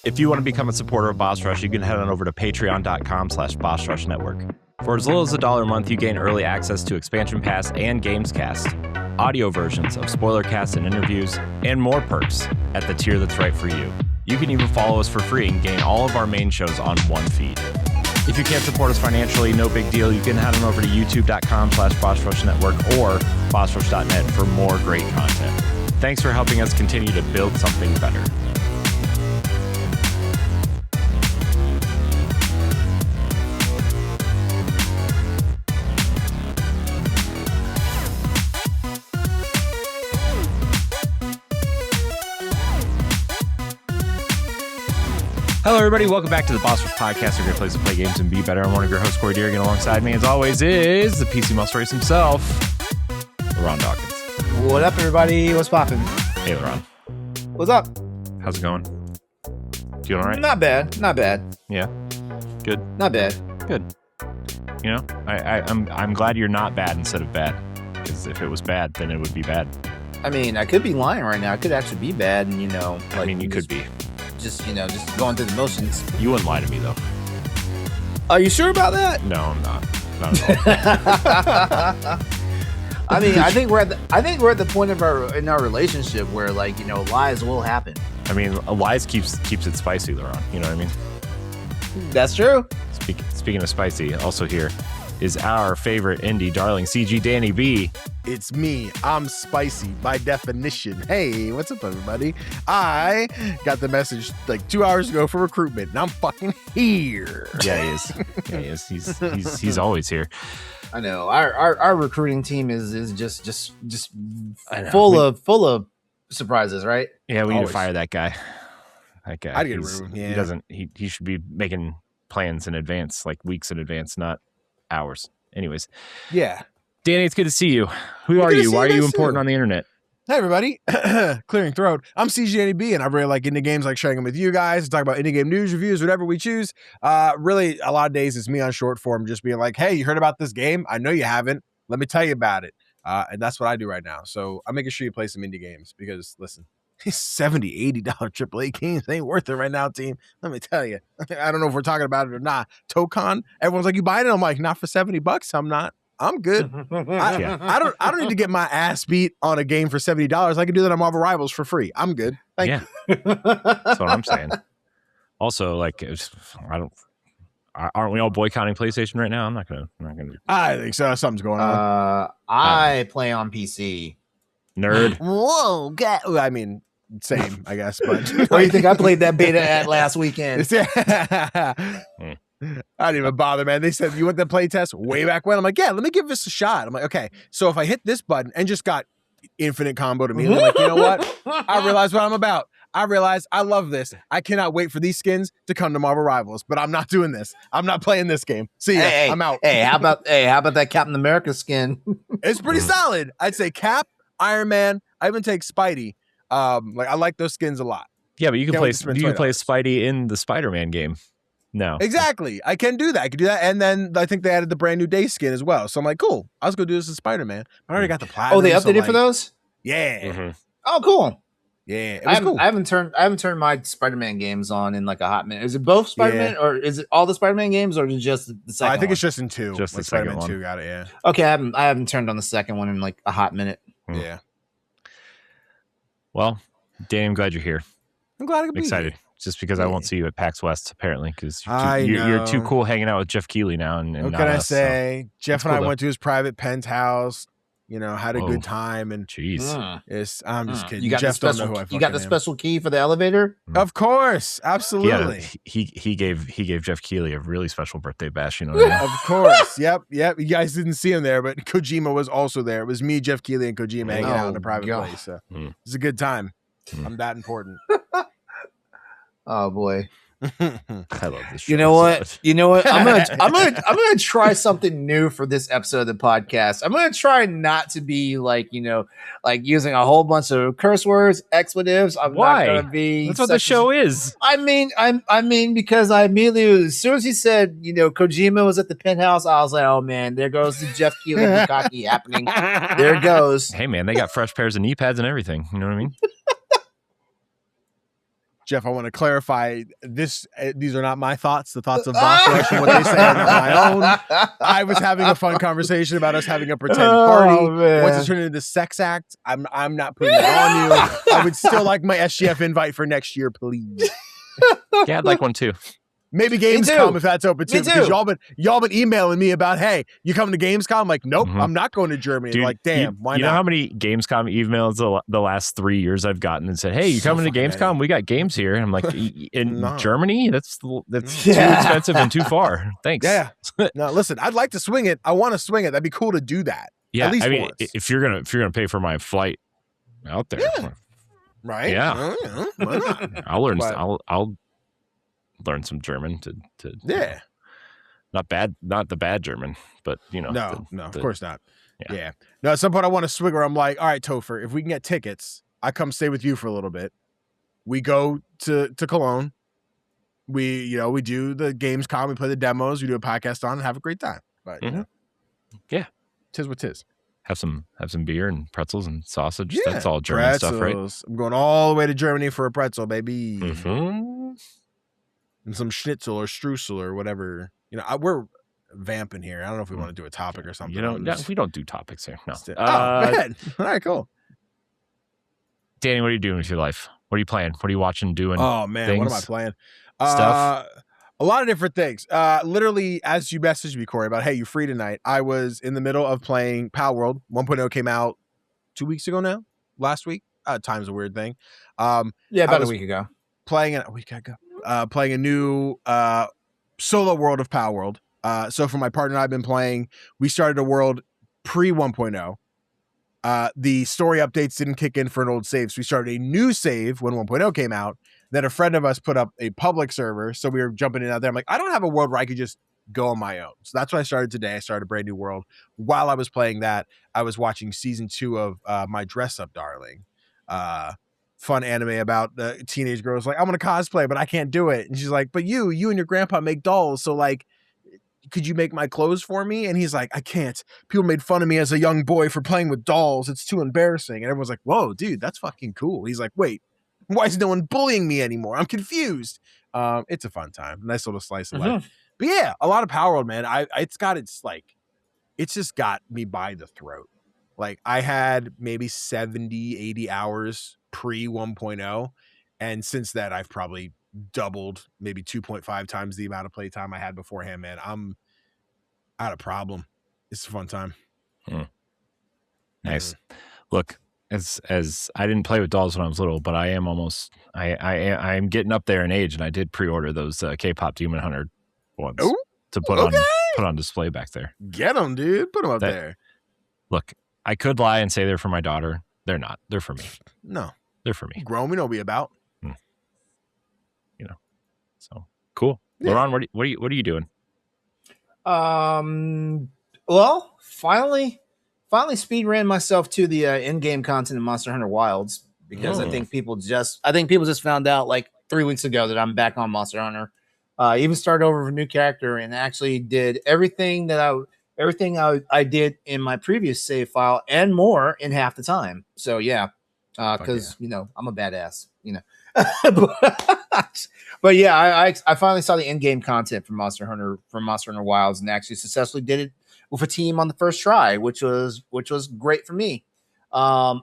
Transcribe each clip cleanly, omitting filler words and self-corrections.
If you want to become a supporter of Boss Rush, you can head on over to patreon.com/Boss Rush Network. For as little as $1 a month, you gain early access to Expansion Pass and Gamescast, audio versions of spoiler casts and interviews, and more perks at the tier that's right for you. You can even follow us for free and gain all of our main shows on one feed. If you can't support us financially, no big deal. You can head on over to youtube.com/Boss Rush Network or bossrush.net for more great content. Thanks for helping us continue to build something better. Hello, everybody. Welcome back to the Boss Rush Podcast, a great place to play games and be better. I'm one of your hosts, Corey Dirrig, and alongside me, as always, is the PC Muscle Race himself, LeRon Dawkins. What up, everybody? What's poppin'? Hey, LeRon. What's up? How's it going? Doing all right? Not bad. Not bad. Yeah. Good. Not bad. Good. You know, I'm glad you're not bad instead of bad, because if it was bad, then it would be bad. I mean, I could be lying right now. I could actually be bad, and like, I mean, you could be. Just going through the motions. You wouldn't lie to me, though. Are you sure about that? No, I'm not. Not at all. I mean, I think we're at the point of our relationship where, like, lies will happen. I mean, lies keeps it spicy, LeRon. You know what I mean? That's true. Speaking of spicy, also here is our favorite indie darling, CGDannyB. It's me. I'm spicy by definition. Hey, what's up, everybody? I got the message like 2 hours ago for recruitment, and I'm fucking here. Yeah, he is. Yeah, he is. He's always here. I know. Our recruiting team is just full of surprises, right? Yeah, we need to fire that guy. That guy. I'd get rid of him. Yeah. He doesn't. He should be making plans in advance, like weeks in advance, not hours. Anyways. Yeah. Danny, it's good to see you. Who are you? Why are you important on the internet? Hey, everybody. Clearing throat. I'm CGDannyB, and I really like indie games, like sharing them with you guys, talk about indie game news, reviews, whatever we choose. Really, a lot of days it's me on short form just being like, hey, you heard about this game? I know you haven't. Let me tell you about it. And that's what I do right now. So I'm making sure you play some indie games because, listen, these $70, $80 AAA games ain't worth it right now, team. Let me tell you. I don't know if we're talking about it or not. Tokon, everyone's like, you buying it? I'm like, not for $70. I'm not. I'm good. I don't need to get my ass beat on a game for $70. I can do that on Marvel Rivals for free. I'm good. Thank you. That's what I'm saying. Also, like, aren't we all boycotting PlayStation right now? I'm not gonna. I think so. Something's going on. I play on PC. Nerd. Whoa, God. I mean, same, I guess. But where do you think I played that beta at last weekend? I didn't even bother, man. They said, you want the play test way back when? I'm like, yeah, let me give this a shot. I'm like, okay, so if I hit this button and just got infinite comboed immediately, like, you know what? I realize what I'm about. I realize I love this. I cannot wait for these skins to come to Marvel Rivals, but I'm not doing this. I'm not playing this game. See ya. Hey, I'm out. Hey, how about that Captain America skin? It's pretty solid. I'd say Cap, Iron Man. I even take Spidey. Like, I like those skins a lot. Yeah, but you can play Spidey in the Spider-Man game. No. Exactly. I can do that. I can do that. And then I think they added the brand new day skin as well. So I'm like, cool. I was going to do this as Spider-Man. I already got the platinum. Oh, they updated for those? Yeah. Mm-hmm. Oh, cool. Yeah. I haven't turned my Spider-Man games on in like a hot minute. Is it both Spider-Man or is it all the Spider-Man games or just the second one? I think it's just in two. Just like the second Spider-Man one. 2 got it, yeah. Okay, I haven't turned on the second one in like a hot minute. Yeah. Well, Danny, I'm glad you're here. I'm glad I could be excited. Here. Just because I won't see you at PAX West, apparently, because you're too cool hanging out with Jeff Keighley now. And what can I say? So. Jeff and I went to his private penthouse, had a good time. And jeez, I'm just kidding. You got Jeff don't know who I You got the special key for the elevator? Of course, absolutely. He gave Jeff Keighley a really special birthday bash. You know what I mean? Of course, yep. You guys didn't see him there, but Kojima was also there. It was me, Jeff Keighley, and Kojima hanging out in a private place. So it's a good time. I'm that important. Oh boy. I love this show. You know what? I'm gonna try something new for this episode of the podcast. I'm gonna try not to be like using a whole bunch of curse words, expletives. Why? Not gonna be. That's what the show is. I mean, because I immediately, as soon as he said, Kojima was at the penthouse, I was like, oh man, there goes the Jeff Keighley Bukkake happening. There it goes. Hey man, they got fresh pairs of knee pads and everything. You know what I mean? Jeff, I want to clarify this. These are not my thoughts. The thoughts of Boss Rush and what they say are not my own. I was having a fun conversation about us having a pretend party. Once it turned into the sex act, I'm not putting that on you. I would still like my SGF invite for next year, please. Yeah, I'd like one too. Maybe Gamescom if that's open too, because y'all been emailing me about, hey, you coming to Gamescom? I'm like, nope, I'm not going to Germany. Dude, like, damn, why not? You know how many Gamescom emails the last 3 years I've gotten and said, hey, you coming to Gamescom? We got games here. And I'm like, in Germany? That's too expensive and too far. Thanks. Yeah. No, listen, I'd like to swing it. I want to swing it. That'd be cool to do that. Yeah, at least I mean, once. if you're gonna pay for my flight out there, right? Yeah, why not? I'll learn some German to not the bad German, but no, of course not. Yeah. No, at some point I want to swing where I'm like, all right, Topher, if we can get tickets, I come stay with you for a little bit. We go to Cologne. We do the Gamescom, we play the demos, we do a podcast on and have a great time. But yeah, tis what tis. Have some beer and pretzels and sausage. Yeah, that's all German stuff, right? I'm going all the way to Germany for a pretzel, baby. Mm-hmm. And some schnitzel or streusel or whatever. We're vamping here. I don't know if we want to do a topic or something. We don't do topics here. No. Go ahead. All right, cool. Danny, what are you doing with your life? What are you playing? What are you watching, doing? Oh man, things? What am I playing? Stuff. A lot of different things. Literally, as you messaged me, Corey, about, hey, you free tonight? I was in the middle of playing Pal World. 1.0 came out 2 weeks ago now. Last week. Time's a weird thing. About a week ago. Playing a new solo world of Pal World. So for my partner and I've been playing, we started a world pre 1.0. The story updates didn't kick in for an old save, so we started a new save when 1.0 came out. Then a friend of us put up a public server, so we were jumping in out there. I'm like, I don't have a world where I could just go on my own. So that's what I started today. I started a brand new world. While I was playing that, I was watching season 2 of My Dress Up Darling. Fun anime about the teenage girls like, I want to cosplay, but I can't do it. And she's like, but you and your grandpa make dolls, so like, could you make my clothes for me? And he's like, I can't. People made fun of me as a young boy for playing with dolls. It's too embarrassing. And everyone's like, whoa, dude, that's fucking cool. He's like, wait, why is no one bullying me anymore? I'm confused. It's a fun time. Nice little slice of life. But yeah, a lot of Power World, man. It's just got me by the throat. Like I had maybe 70, 80 hours pre 1.0. And since that, I've probably doubled, maybe 2.5 times the amount of playtime I had beforehand, man. I'm out of problem. It's a fun time. Nice. Look, as I didn't play with dolls when I was little, but I am almost I am getting up there in age, and I did pre-order those K-pop Demon Hunter ones to put on display back there. Get them, dude. Put them up there. Look, I could lie and say they're for my daughter. They're not. They're for me. No, they're for me. Grown, we know what we about. So cool. Yeah. LeRon, what are you doing? Well, finally speed ran myself to the in-game content in Monster Hunter Wilds because I think people just found out like 3 weeks ago that I'm back on Monster Hunter. Even started over with a new character and actually did everything I did in my previous save file and more in half the time. So yeah, because I'm a badass, but yeah, I finally saw the in-game content from Monster Hunter Wilds and actually successfully did it with a team on the first try, which was great for me. I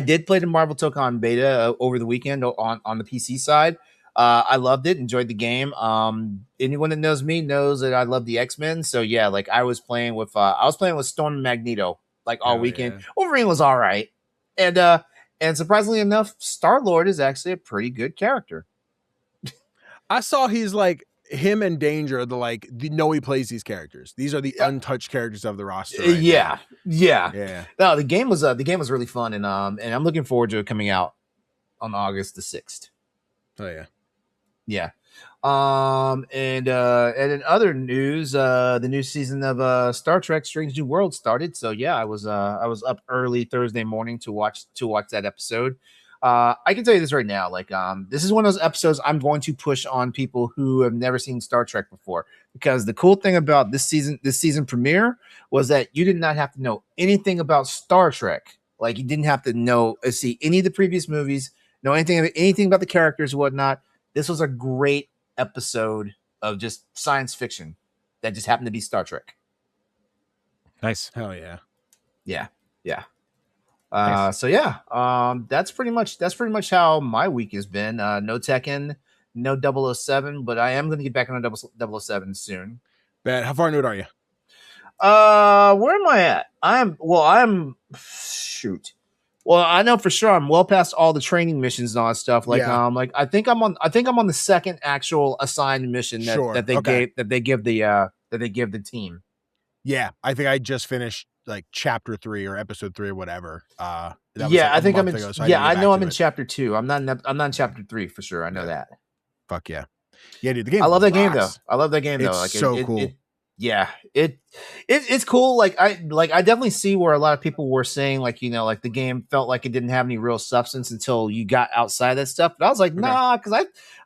did play the Marvel Tokon beta over the weekend on the PC side. I loved it, enjoyed the game. Anyone that knows me knows that I love the X-Men. So yeah, like I was playing with Storm and Magneto like all weekend. Yeah. Wolverine was all right. And surprisingly enough, Star-Lord is actually a pretty good character. I saw he's like him and Danger are he plays these characters. These are the untouched characters of the roster. Right yeah. No, the game was really fun, and I'm looking forward to it coming out on August the 6th. Oh yeah. Yeah. And in other news, the new season of Star Trek Strange New World started. So yeah, I was up early Thursday morning to watch that episode. I can tell you this right now, like this is one of those episodes I'm going to push on people who have never seen Star Trek before, because the cool thing about this season premiere was that you did not have to know anything about Star Trek. Like you didn't have to see any of the previous movies. know anything about the characters or whatnot. This was a great episode of just science fiction that just happened to be Star Trek. Nice. Hell yeah. Yeah. Nice. So yeah, that's pretty much how my week has been. No Tekken, no 007, but I am going to get back on 007 soon. How far into it are you? Where am I at? I'm shoot. Well, I know for sure I'm well past all the training missions and all that stuff. Like, Yeah. I think I'm on the second actual assigned mission that they give the team. Yeah, I think I just finished like chapter 3 or episode 3 or whatever. I think I'm in. Ago, so I know I'm in it. chapter 2. I'm not in chapter 3 for sure. I know that. Fuck yeah, dude. The game. I love that game rocks. though. I love that game though. It's Like so cool. It's cool. Like I definitely see where a lot of people were saying like the game felt like it didn't have any real substance until you got outside that stuff. But I was like, nah, because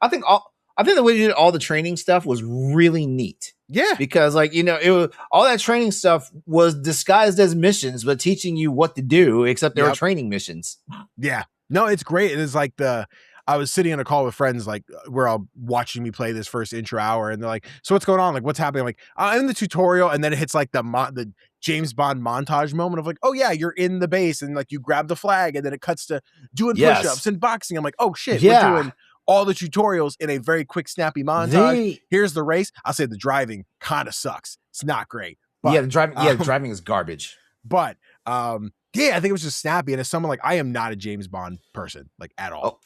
I think the way you did all the training stuff was really neat. Yeah, because it was all that training stuff was disguised as missions, but teaching you what to do. Except they were training missions. Yeah, no, it's great. It is like I was sitting in a call with friends, like we're all watching me play this first intro hour, and they're like, "So what's going on? Like, what's happening?" I'm like, I'm in the tutorial, and then it hits like the James Bond montage moment of like, "Oh yeah, you're in the base, and like you grab the flag, and then it cuts to doing push-ups and boxing." I'm like, "Oh shit, we're doing all the tutorials in a very quick, snappy montage." Here's the race. I'll say the driving kind of sucks. It's not great. But, the driving is garbage. But I think it was just snappy. And as someone like I am not a James Bond person, like at all.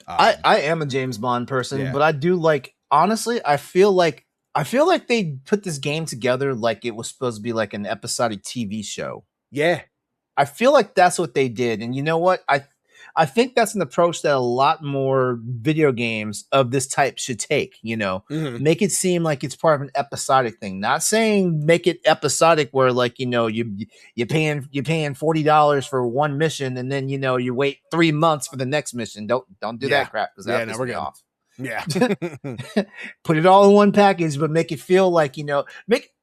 I am a James Bond person, but I do honestly, I feel like they put this game together like it was supposed to be like an episodic TV show. Yeah. I feel like that's what they did. And you know what? I think that's an approach that a lot more video games of this type should take, make it seem like it's part of an episodic thing. Not saying make it episodic where you're paying $40 for one mission and then you wait 3 months for the next mission. Don't do that crap because that pisses me off. Yeah. Put it all in one package, but make it feel like,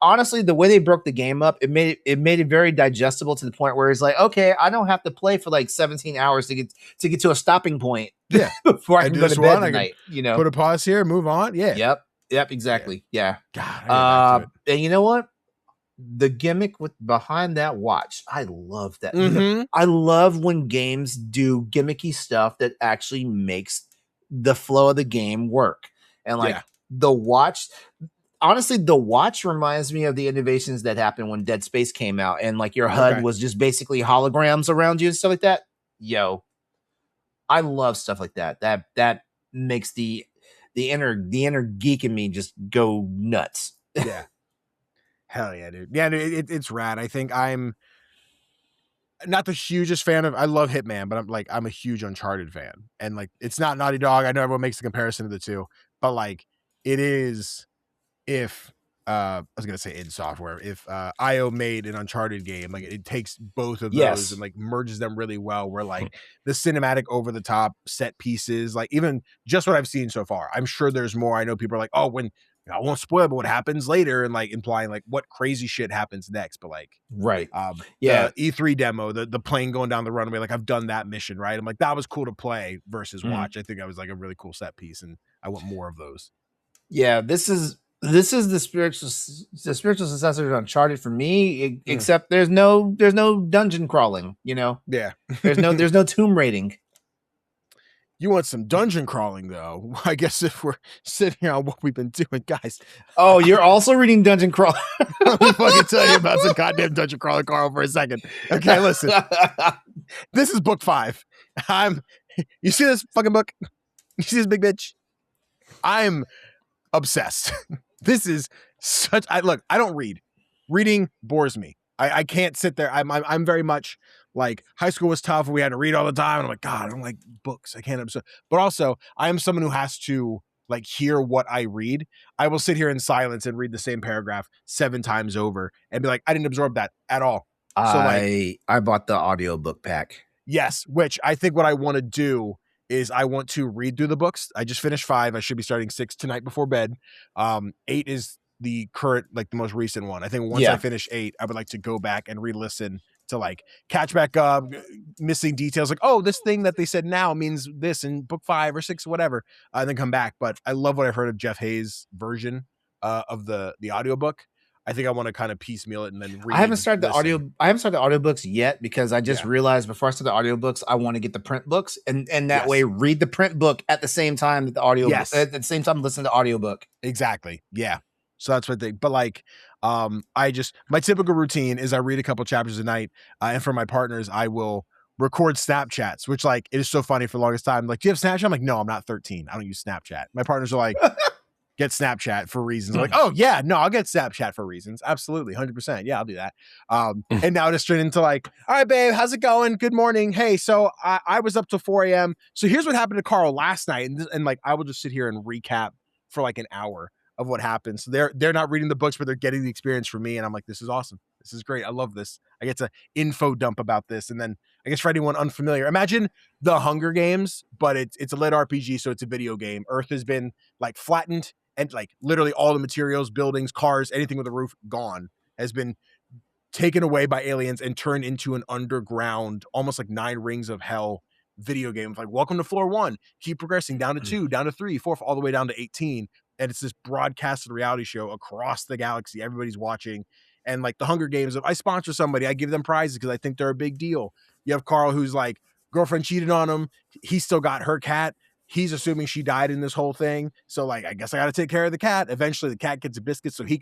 honestly, the way they broke the game up, it made it very digestible to the point where it's like, okay, I don't have to play for like 17 hours to get to a stopping point. Yeah. Before I can go to bed tonight, put a pause here, move on. Yeah. Yep. Exactly. Yeah. God. And you know what? The gimmick behind that watch, I love that. Mm-hmm. I love when games do gimmicky stuff that actually makes the flow of the game work. And the watch, honestly, the watch reminds me of the innovations that happened when Dead Space came out and like your HUD was just basically holograms around you and stuff like that. I love stuff like that. That makes the inner geek in me just go nuts. Yeah. Hell yeah, dude. Yeah, dude, it's rad. I think I'm not the hugest fan of. I love Hitman, but I'm a huge Uncharted fan, and like it's not Naughty Dog. I know everyone makes the comparison of the two, but like it is. If I was gonna say id Software, if IO made an Uncharted game, like it takes both of those and like merges them really well. Where like the cinematic over the top set pieces, like even just what I've seen so far, I'm sure there's more. I know people are like, oh, when. I won't spoil, but what happens later, and like implying like what crazy shit happens next. But like, the E3 demo, the plane going down the runway, like I've done that mission, right? I'm like, that was cool to play versus watch. I think that was like a really cool set piece, and I want more of those. Yeah, this is the spiritual successor to Uncharted for me, except there's no dungeon crawling. Yeah, there's no tomb raiding. You want some dungeon crawling, though? I guess if we're sitting here on what we've been doing, guys. Oh, you're also reading dungeon crawling. Let me fucking tell you about some goddamn dungeon crawling, Carl, for a second. Okay, listen. This is book 5. You see this fucking book? You see this big bitch? I'm obsessed. This is such. I don't read. Reading bores me. I can't sit there. I'm very much like high school was tough. We had to read all the time. And I'm like, God, I don't like books. I can't absorb. But also, I am someone who has to like hear what I read. I will sit here in silence and read the same paragraph 7 times over and be like, I didn't absorb that at all. So I bought the audiobook pack. Yes, which I think what I want to do is I want to read through the books. I just finished 5. I should be starting 6 tonight before bed. 8 is the current, like the most recent one. I think once I finish 8, I would like to go back and re-listen to like catch back up, missing details. Like, oh, this thing that they said now means this in book 5 or 6 or whatever, and then come back. But I love what I've heard of Jeff Hayes' version of the audiobook. I think I want to kind of piecemeal it and then read. I haven't started the audiobooks yet because I just realized before I start the audiobooks, I want to get the print books and that way read the print book at the same time that the audio at the same time listen to the audiobook. Exactly. Yeah. So that's what they, but like, my typical routine is I read a couple chapters a night. And for my partners, I will record Snapchats, which like, it is so funny for the longest time. Like, do you have Snapchat? I'm like, no, I'm not 13. I don't use Snapchat. My partners are like, get Snapchat for reasons. I'm like, oh yeah, no, I'll get Snapchat for reasons. Absolutely. 100%. Yeah, I'll do that. And now just straight into like, all right, babe, how's it going? Good morning. Hey, so I was up till 4 a.m. So here's what happened to Carl last night. And like, I will just sit here and recap for like an hour of what happened. So they're not reading the books, but they're getting the experience from me. And I'm like, this is awesome. This is great. I love this. I get to info dump about this. And then I guess for anyone unfamiliar, imagine the Hunger Games, but it's a lit RPG. So it's a video game. Earth has been like flattened and like literally all the materials, buildings, cars, anything with a roof gone has been taken away by aliens and turned into an underground, almost like 9 Rings of Hell video game. Like, welcome to floor 1, keep progressing down to 2, down to 3, 4, all the way down to 18. And it's this broadcasted reality show across the galaxy. Everybody's watching. And like the Hunger Games, if I sponsor somebody, I give them prizes because I think they're a big deal. You have Carl, who's like, girlfriend cheated on him. He still got her cat. He's assuming she died in this whole thing. So like, I guess I got to take care of the cat. Eventually the cat gets a biscuit so she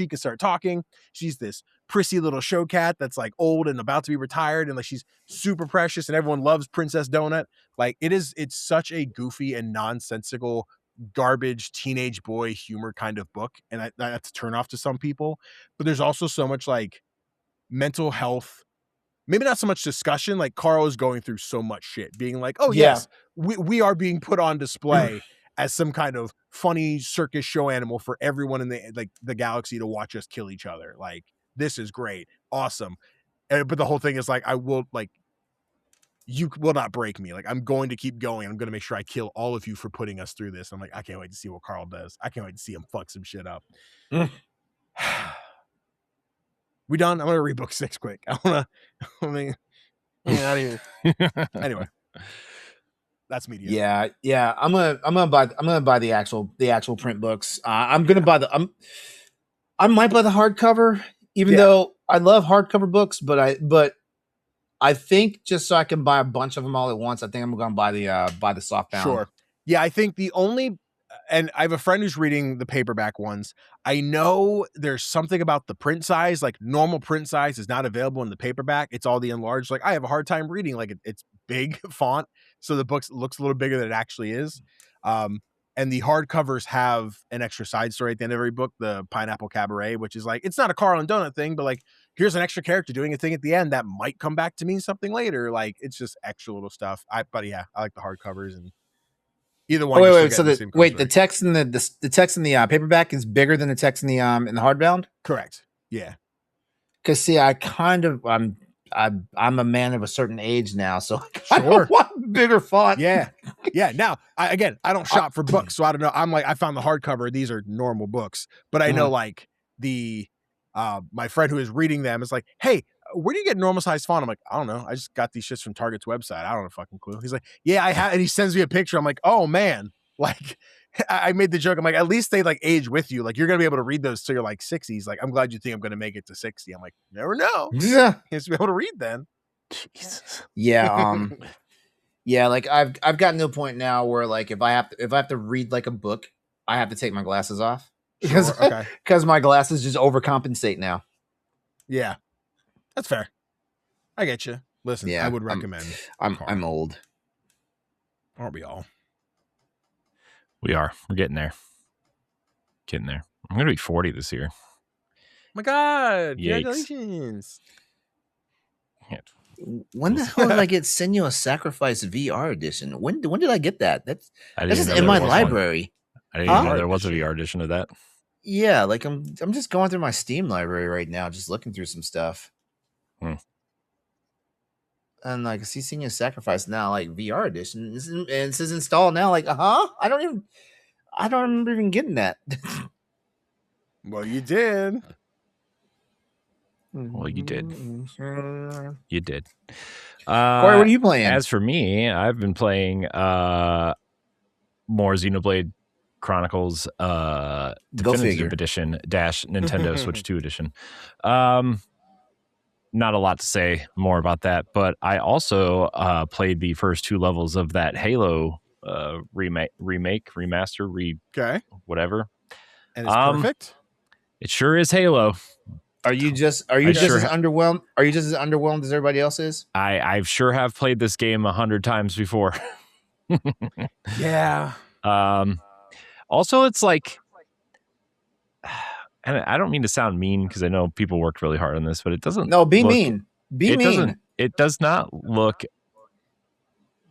can start talking. She's this prissy little show cat that's like old and about to be retired. And like, she's super precious and everyone loves Princess Donut. Like it's such a goofy and nonsensical garbage teenage boy humor kind of book. And that's a turn off to some people, but there's also so much like mental health, maybe not so much discussion. Like Carl is going through so much shit being like, oh yes, we are being put on display as some kind of funny circus show animal for everyone in the galaxy to watch us kill each other. Like, this is great. Awesome. But the whole thing is like, you will not break me. Like, I'm going to keep going. I'm going to make sure I kill all of you for putting us through this. I'm like, I can't wait to see what Carl does. I can't wait to see him fuck some shit up. We done? I'm going to read book 6 quick. Get out of here. Anyway, that's media. Yeah. I'm gonna buy the actual print books. I might buy the hardcover, even though I love hardcover books, but I think just so I can buy a bunch of them all at once, I think I'm going to buy the softbound. Sure. Yeah, I think and I have a friend who's reading the paperback ones. I know there's something about the print size, like normal print size is not available in the paperback. It's all the enlarged. Like, I have a hard time reading. Like, it's big font, so the book looks a little bigger than it actually is. And the hardcovers have an extra side story at the end of every book, the Pineapple Cabaret, which is like, it's not a Carl and Donut thing, but like, here's an extra character doing a thing at the end that might come back to mean something later. Like, it's just extra little stuff. But yeah, I like the hardcovers and either one. The text in the text in the paperback is bigger than the text in the hardbound. Correct. Yeah. Because see, I'm a man of a certain age now, so I don't want bigger font. Yeah. Now, I don't shop for books, so I don't know. I'm like, I found the hardcover. These are normal books, but I know like my friend who is reading them is like, hey, where do you get normal size font? I'm like, I don't know. I just got these shits from Target's website. I don't have a fucking clue. He's like, yeah, I have. And he sends me a picture. I'm like, oh man. Like, I made the joke. I'm like, at least they like age with you. Like, you're going to be able to read those till you're like 60s. Like, I'm glad you think I'm going to make it to 60. I'm like, never know. Yeah. You have to be able to read then. Jesus. Yeah. Yeah. Like I've gotten to a point now where like, if I have to read like a book, I have to take my glasses off because my glasses just overcompensate now. Yeah. That's fair. I get you. Listen, I would recommend. I'm old. Aren't we all? We are. We're getting there. I'm going to be 40 this year. Oh my God. Yikes. Congratulations. When the hell did I get Senua's Sacrifice VR edition? When did I get that? That's just in my library. I didn't even know there was a VR edition of that. Yeah, like I'm just going through my Steam library right now, just looking through some stuff. And like, I see Senua's Sacrifice now, like VR edition, and it says install now. Like, I don't remember even getting that. Well, you did. Well, you did. You did. Corey, what are you playing? As for me, I've been playing more Xenoblade Chronicles Definitive Edition - Nintendo Switch 2 Edition. Not a lot to say more about that, but I also played the first 2 levels of that Halo remaster, whatever. And it's perfect. It sure is Halo. Are you just as underwhelmed? Are you just as underwhelmed as everybody else is? I sure have played this game 100 times before. Yeah. Also, it's like, and I don't mean to sound mean because I know people worked really hard on this, but it doesn't. No, be mean. Be mean. It does not look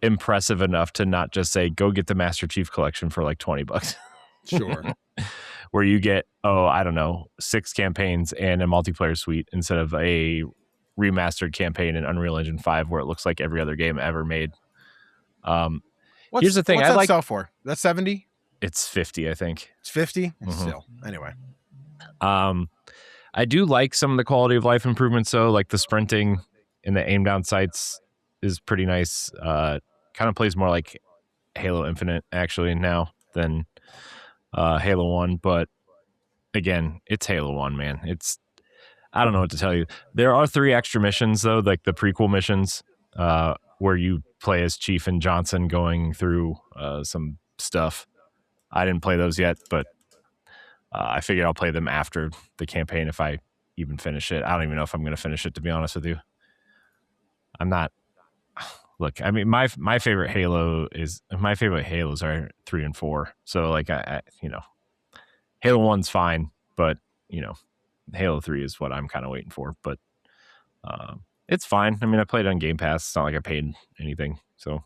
impressive enough to not just say, go get the Master Chief Collection for like $20. Sure. Where you get, I don't know, 6 campaigns and a multiplayer suite instead of a remastered campaign in Unreal Engine 5 where it looks like every other game ever made. Here's the thing. What's that sell for? That's 70? It's 50, I think. It's 50? Still. Anyway. I do like some of the quality of life improvements, though, like the sprinting and the aim down sights is pretty nice. Kind of plays more like Halo Infinite, actually, now than Halo 1. But again, it's Halo 1, man. I don't know what to tell you. There are 3 extra missions, though, like the prequel missions, where you play as Chief and Johnson going through some stuff. I didn't play those yet, but I figured I'll play them after the campaign if I even finish it. I don't even know if I'm going to finish it, to be honest with you. I'm not. Look, I mean, my favorite Halos are 3 and 4. So like I Halo 1's fine, but Halo 3 is what I'm kind of waiting for. But it's fine. I mean, I played it on Game Pass. It's not like I paid anything. So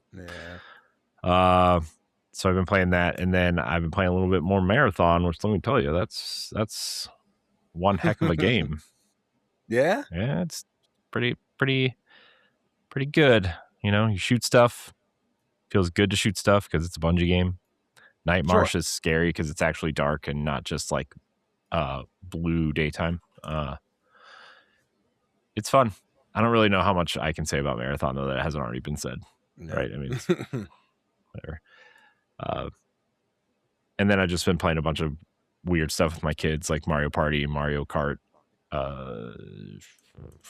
yeah. So I've been playing that, and then I've been playing a little bit more Marathon, which let me tell you, that's one heck of a game. Yeah? Yeah, it's pretty good. You shoot stuff. Feels good to shoot stuff because it's a Bungie game. Night March is scary because it's actually dark and not just like blue daytime. It's fun. I don't really know how much I can say about Marathon, though, that hasn't already been said. No. Right? I mean, it's whatever. And then I've just been playing a bunch of weird stuff with my kids, like Mario Party, Mario Kart.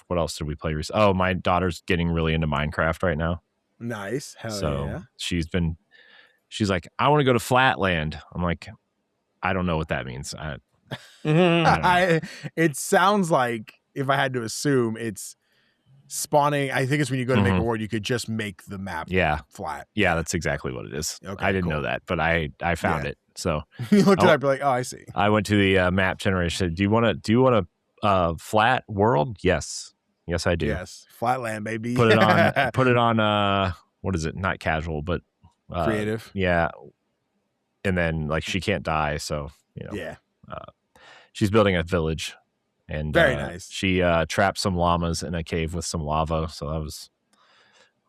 What else did we play recently? Oh, my daughter's getting really into Minecraft right now. Nice. Hell so yeah. She's like, I want to go to Flatland. I'm like, I don't know what that means. It sounds like, if I had to assume, it's spawning. I think it's when you go to make a world, you could just make the map flat. Yeah, that's exactly what it is. Okay, I didn't know that, but I found it. So you looked it up, you're like, oh, I see. I went to the map generation. Do you want a flat world? Yes, I do. Yes, Flatland, baby. Put it on. What is it? Not casual, but creative. Yeah, and then like she can't die, so Yeah. She's building a village. And very nice. She trapped some llamas in a cave with some lava, so that was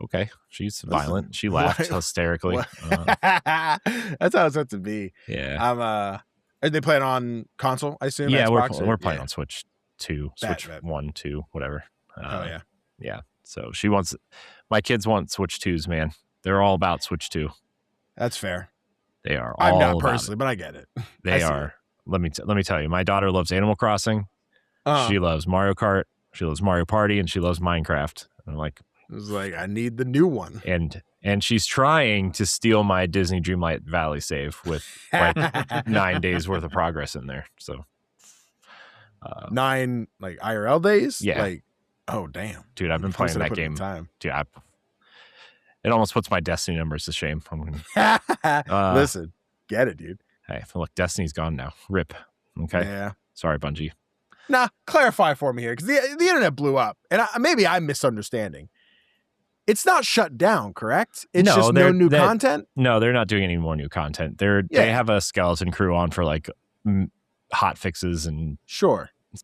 okay. She's violent. She laughed hysterically. That's how it's meant to be. Yeah. Are they playing on console? I assume. Yeah, we're playing on Switch 2, Switch 1, 2, whatever. Yeah. So my kids want Switch 2s, man. They're all about Switch 2. That's fair. They are. I'm not personally, but I get it. They are. Let me tell you, my daughter loves Animal Crossing. She loves Mario Kart. She loves Mario Party, and she loves Minecraft. And I'm like, it was like, I need the new one. And she's trying to steal my Disney Dreamlight Valley save with like 9 days worth of progress in there. So 9 like IRL days. Yeah. Like, oh damn, dude, I've been playing that game. Dude, it almost puts my Destiny numbers to shame. Listen, get it, dude. Hey, look, Destiny's gone now. RIP. Okay. Yeah. Sorry, Bungie. Nah, clarify for me here, because the internet blew up, and maybe I'm misunderstanding. It's not shut down, correct? It's just no new content? No, they're not doing any more new content. They have a skeleton crew on for like hot fixes and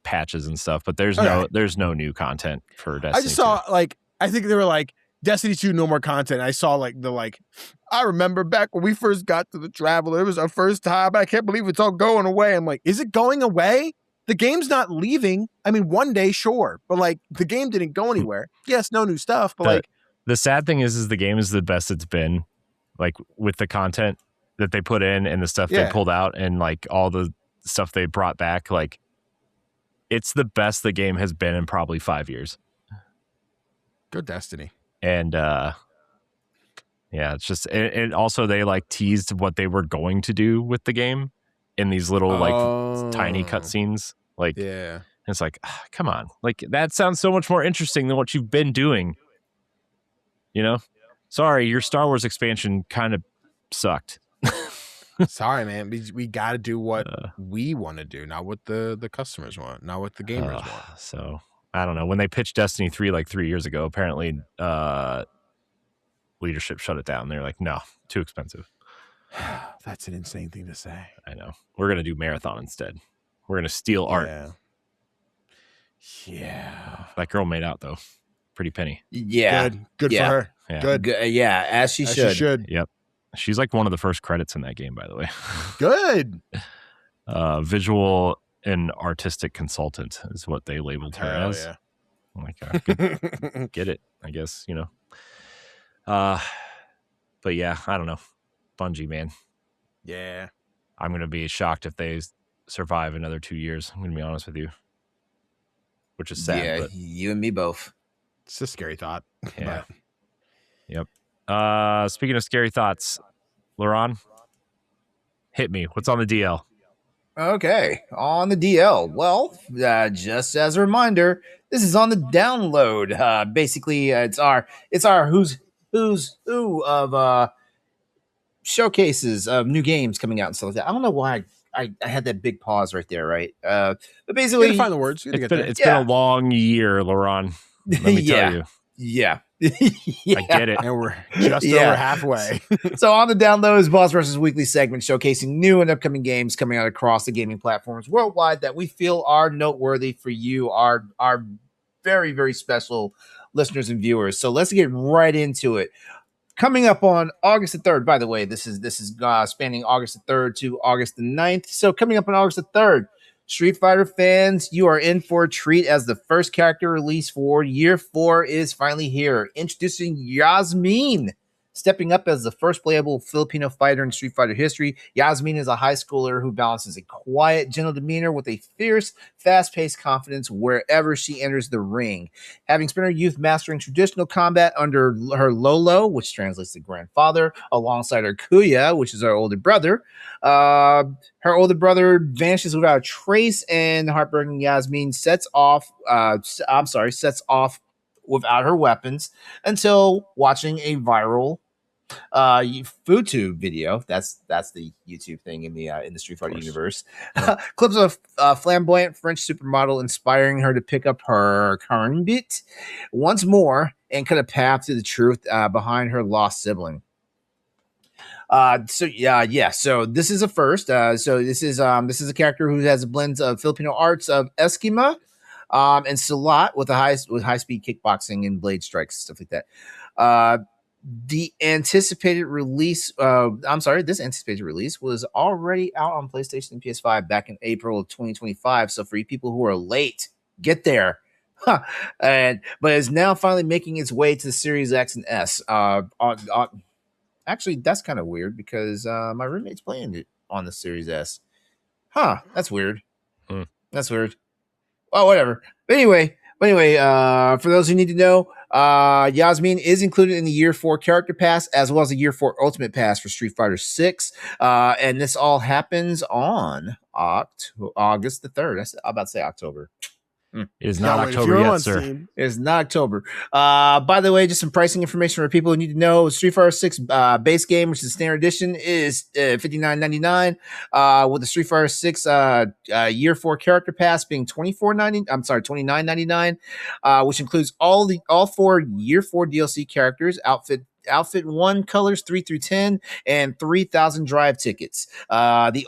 patches and stuff, but there's no new content for Destiny. I just saw I think they were like, Destiny 2, no more content. I saw I remember back when we first got to the Traveler, it was our first time. I can't believe it's all going away. I'm like, is it going away? the game's not leaving. I mean, one day, sure, but like the game didn't go anywhere. Yes, no new stuff, but the sad thing is the game is the best it's been, like with the content that they put in and the stuff they pulled out and like all the stuff they brought back. Like, it's the best the game has been in probably 5 years. Good Destiny. And it's just, and also they like teased what they were going to do with the game in these little like tiny cutscenes. Like, it's like, come on, like that sounds so much more interesting than what you've been doing. You know, sorry, your Star Wars expansion kind of sucked. Sorry, man. We got to do what we want to do, not what the customers want, not what the gamers want. So I don't know. When they pitched Destiny 3 like 3 years ago, apparently leadership shut it down. They're like, no, too expensive. That's an insane thing to say. I know. We're going to do Marathon instead. We're going to steal art. Yeah. That girl made out, though. Pretty penny. Yeah. Good for her. Yeah. Good. Yeah, as she should. Yep. She's like one of the first credits in that game, by the way. Good. Visual and artistic consultant is what they labeled her as. Yeah. I'm like, get it, I guess, you know. But yeah, I don't know. Bungie, man. Yeah. I'm going to be shocked if they survive another 2 years. I'm going to be honest with you. Which is sad. Yeah, but you and me both. It's a scary thought. Yeah. Yep. Speaking of scary thoughts, LeRon, hit me. What's on the DL? Okay, on the DL. Well, just as a reminder, this is on the download. Basically, it's our who's who of showcases of new games coming out and stuff like that. I don't know why I had that big pause right there, right? But basically, you find the words. It's been a long year, LeRon. Let me tell you. Yeah. I get it. And we're just over halfway. So on the download is Boss Rush's weekly segment showcasing new and upcoming games coming out across the gaming platforms worldwide that we feel are noteworthy for you, our very, very special listeners and viewers. So let's get right into it. Coming up on August the 3rd, by the way, this is spanning August the 3rd to August the 9th. So coming up on August the 3rd, Street Fighter fans, you are in for a treat as the first character release for Year 4 is finally here. Introducing Yasmin, stepping up as the first playable Filipino fighter in Street Fighter history. Yasmin is a high schooler who balances a quiet, gentle demeanor with a fierce, fast-paced confidence wherever she enters the ring. Having spent her youth mastering traditional combat under her Lolo, which translates to grandfather, alongside her Kuya, which is her older brother, her older brother vanishes without a trace, and the heartbreaking Yasmin sets off without her weapons until watching a viral FooTube video. That's the YouTube thing in the Street Fighter universe. Clips of a flamboyant French supermodel inspiring her to pick up her current bit once more and cut a path to the truth behind her lost sibling. So this is a first. So this is a character who has a blend of Filipino arts of Eskrima and Silat with high speed kickboxing and blade strikes, stuff like that. This anticipated release was already out on PlayStation and PS5 back in April of 2025. So for you people who are late, get there. But it's now finally making its way to the Series X and S. Actually, that's kind of weird because my roommate's playing it on the Series S. That's weird. That's weird. Well, whatever. But anyway, for those who need to know, Yasmin is included in the Year 4 Character Pass as well as the Year 4 Ultimate Pass for Street Fighter 6. And this all happens on August the 3rd. I'm about to say October. It is not October yet, sir. It is not October. By the way, just some pricing information for people who need to know. Street Fighter 6 base game, which is standard edition, is $59.99. With the Street Fighter 6 Year 4 Character Pass being $29.99, which includes all 4 Year 4 DLC characters, Outfit 1 colors 3 through 10 and 3,000 drive tickets. The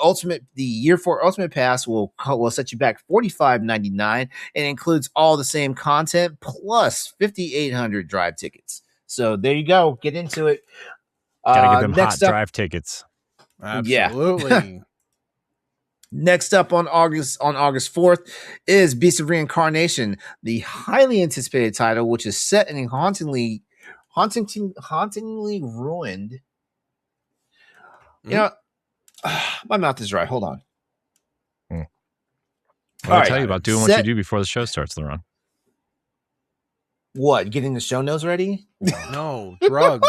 Year 4 Ultimate Pass will set you back $45.99 and includes all the same content plus 5,800 drive tickets. So there you go. Get into it. Gotta get them hot drive tickets. Absolutely. Next up on August 4th is Beast of Reincarnation, the highly anticipated title, which is set in a hauntingly ruined. You know, my mouth is dry. Hold on. What did I tell you about doing what you do before the show starts, LeRon? What? Getting the show notes ready? No, drugs.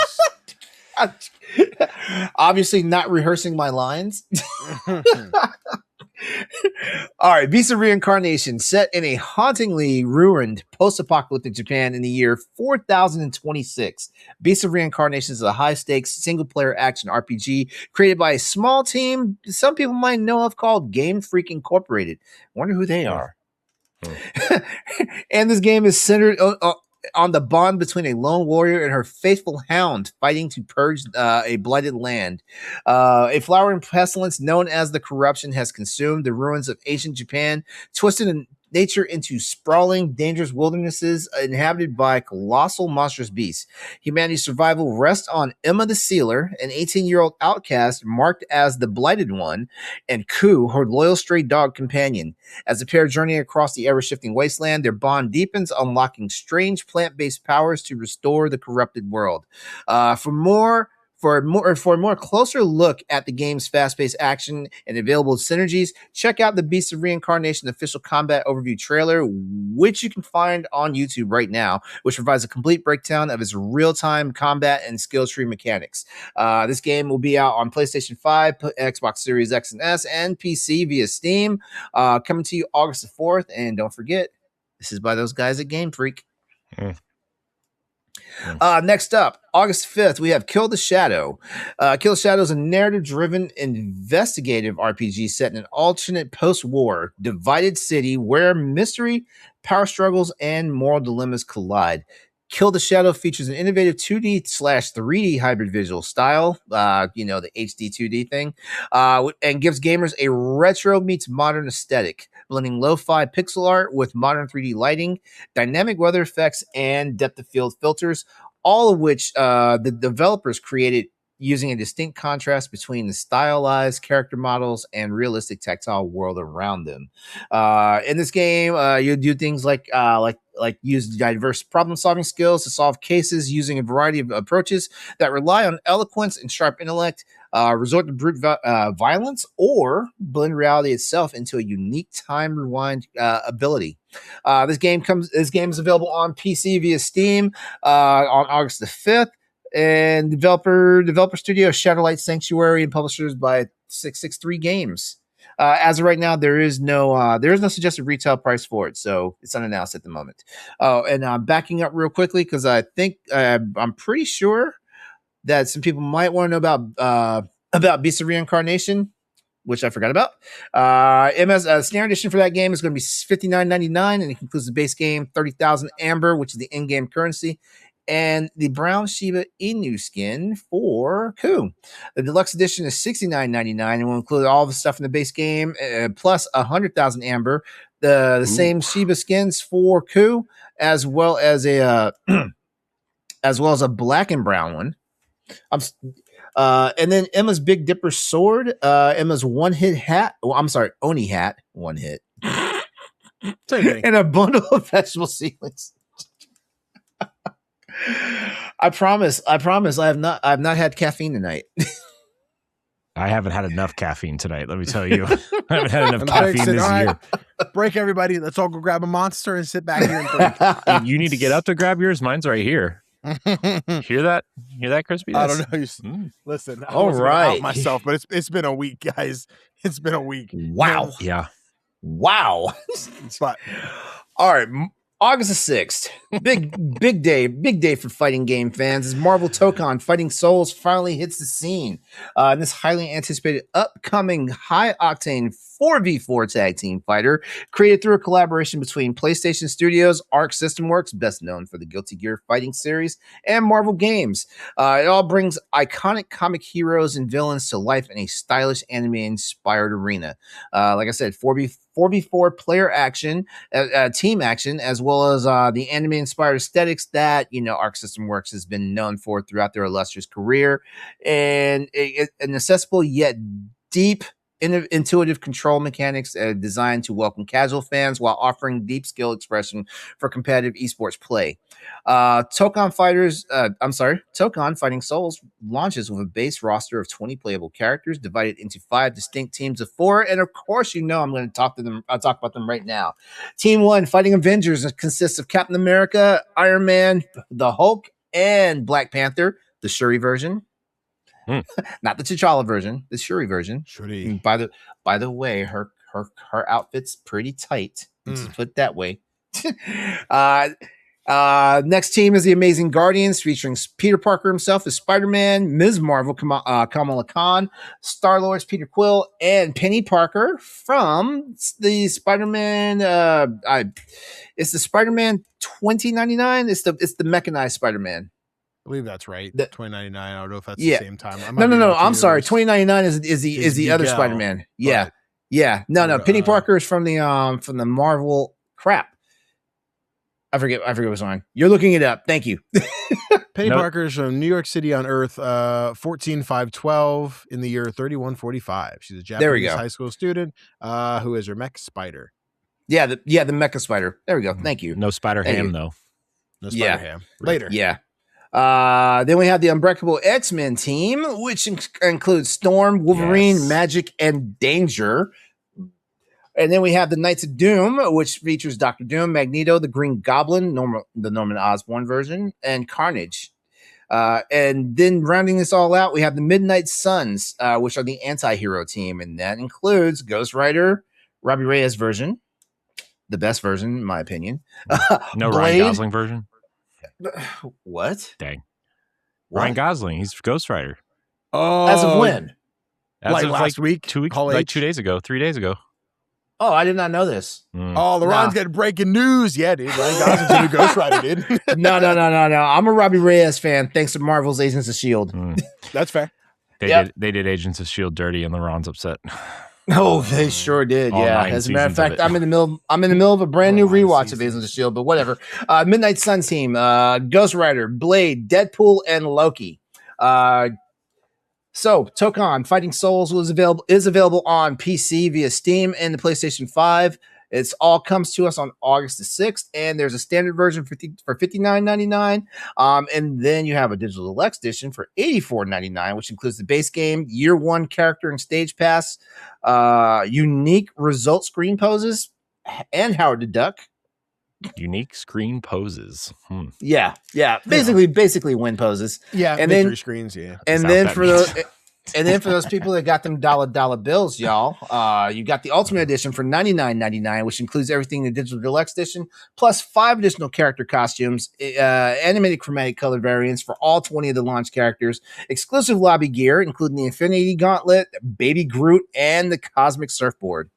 Obviously not rehearsing my lines. All right, Beast of Reincarnation, set in a hauntingly ruined post-apocalyptic Japan in the year 4026. Beast of Reincarnation is a high-stakes single-player action RPG created by a small team some people might know of called Game Freak Incorporated. Wonder who they are. And this game is centered on the bond between a lone warrior and her faithful hound fighting to purge a blighted land. A flowering pestilence known as the Corruption has consumed the ruins of ancient Japan, twisted nature into sprawling, dangerous wildernesses inhabited by colossal monstrous beasts. Humanity's survival rests on Emma the Sealer, an 18-year-old outcast marked as the Blighted One, and Ku, her loyal stray dog companion. As the pair journey across the ever-shifting wasteland, their bond deepens, unlocking strange plant-based powers to restore the corrupted world. For a more closer look at the game's fast-paced action and available synergies, check out the Beast of Reincarnation official combat overview trailer, which you can find on YouTube right now, which provides a complete breakdown of its real-time combat and skill tree mechanics. This game will be out on PlayStation 5, Xbox Series X and S, and PC via Steam, coming to you August the 4th. And don't forget, this is by those guys at Game Freak. Next up, August 5th, we have Kill the Shadow. Kill the Shadow is a narrative-driven investigative RPG set in an alternate post-war divided city where mystery, power struggles, and moral dilemmas collide. Kill the Shadow features an innovative 2D/3D hybrid visual style, the HD 2D thing, and gives gamers a retro meets modern aesthetic, blending lo-fi pixel art with modern 3D lighting, dynamic weather effects, and depth of field filters, all of which the developers created using a distinct contrast between the stylized character models and realistic tactile world around them. In this game, you do things like use diverse problem-solving skills to solve cases using a variety of approaches that rely on eloquence and sharp intellect, resort to brute violence, or blend reality itself into a unique time rewind ability. This game is available on PC via Steam on August the 5th. And developer studio Shadowlight Sanctuary, and publishers by 663 Games. As of right now, there is no suggested retail price for it, so it's unannounced at the moment. And I'm backing up real quickly because I think I'm pretty sure that some people might want to know about Beast of Reincarnation, which I forgot about. Snare edition for that game is going to be $59.99, and it includes the base game 30,000 Amber, which is the in-game currency, and the brown Shiba Inu skin for Ku. The deluxe edition is $69.99 and will include all the stuff in the base game, plus 100,000 Amber, the same Shiba skins for Ku, as well as a black and brown one. And then Emma's Big Dipper sword, Emma's one-hit hat. Well, I'm sorry, Oni hat, one hit, and a bundle of vegetable seedlings. I promise. I have not had caffeine tonight. I haven't had enough caffeine tonight. Let me tell you, I haven't had enough caffeine this year. Break, everybody. Let's all go grab a Monster and sit back here and drink. You need to get up to grab yours. Mine's right here. Hear that? Hear that, Crispy? I don't know. Listen, I all right, out myself, but it's been a week, guys. It's been a week. Wow. Yeah. Wow. It's fine. All right. August the 6th, big day for fighting game fans as Marvel Tokon Fighting Souls finally hits the scene. In this highly anticipated upcoming high-octane 4v4 tag team fighter created through a collaboration between PlayStation Studios, Arc System Works, best known for the Guilty Gear fighting series, and Marvel Games. It all brings iconic comic heroes and villains to life in a stylish anime-inspired arena. Like I said, 4v4 player action, team action, as well as the anime-inspired aesthetics that Arc System Works has been known for throughout their illustrious career, and an accessible yet deep intuitive control mechanics designed to welcome casual fans while offering deep skill expression for competitive esports play. Tokon Fighting Souls launches with a base roster of 20 playable characters divided into 5 distinct teams of 4. And of course, I'm going to talk to them. I'll talk about them right now. Team 1, Fighting Avengers, consists of Captain America, Iron Man, the Hulk, and Black Panther, the Shuri version. Not the T'Challa version, the Shuri version. Shuri. By the way, her outfit's pretty tight. Let's put it that way. Next team is the Amazing Guardians, featuring Peter Parker himself as Spider-Man, Ms. Marvel, Kamala Khan, Star-Lord's Peter Quill, and Penny Parker from the Spider-Man. It's the Spider-Man 2099. It's the mechanized Spider-Man. I believe that's right. 2099. I don't know if that's the same time. No. I'm sorry. 2099 is the other Spider-Man. Yeah. No. Penny Parker is from the Marvel crap. I forget what's on. You're looking it up. Thank you. Penny Parker is from New York City on Earth, 14/5/12 in the year 3145. She's a Japanese high school student who is her mech spider. Yeah, the mecha spider. There we go. Thank you. No Spider Ham though. No Spider Ham. Later. Yeah. Then we have the Unbreakable X-Men team, which includes Storm, Wolverine, Magic, and Danger. And then we have the Knights of Doom, which features Dr. Doom, Magneto, the Green Goblin, the Norman Osborn version, and Carnage. And then rounding this all out, we have the Midnight Suns, which are the anti-hero team. And that includes Ghost Rider, Robbie Reyes version, the best version, in my opinion. No Ryan Gosling version? What? Dang. What? Ryan Gosling, he's Ghost Rider. Oh, as of when? Like last week? 2 weeks, like 2 days ago, 3 days ago. Oh, I did not know this. Oh, LeRon's got breaking news. Yeah, dude. Ryan Gosling's a new Ghost Rider, dude. No. I'm a Robbie Reyes fan, thanks to Marvel's Agents of S.H.I.E.L.D. That's fair. They did Agents of S.H.I.E.L.D. dirty, and LeRon's upset. Oh, they sure did. All yeah. As a matter of fact, I'm in the middle of a brand new rewatch of Agents of S.H.I.E.L.D., but whatever. Midnight Suns team, Ghost Rider, Blade, Deadpool, and Loki. So, Tokon Fighting Souls is available on PC via Steam and the PlayStation 5. It all comes to us on August the 6th, and there's a standard version for $59.99. And then you have a digital deluxe edition for $84.99, which includes the base game, year one character and stage pass, unique result screen poses, and Howard the Duck. Unique screen poses. Yeah. Basically win poses. Yeah, and victory then screens. Yeah, and then for those people that got them dollar bills, y'all, you got the Ultimate Edition for $99.99, which includes everything in the digital deluxe edition, plus 5 additional character costumes, animated chromatic color variants for all 20 of the launch characters, exclusive lobby gear, including the Infinity Gauntlet, Baby Groot, and the Cosmic Surfboard.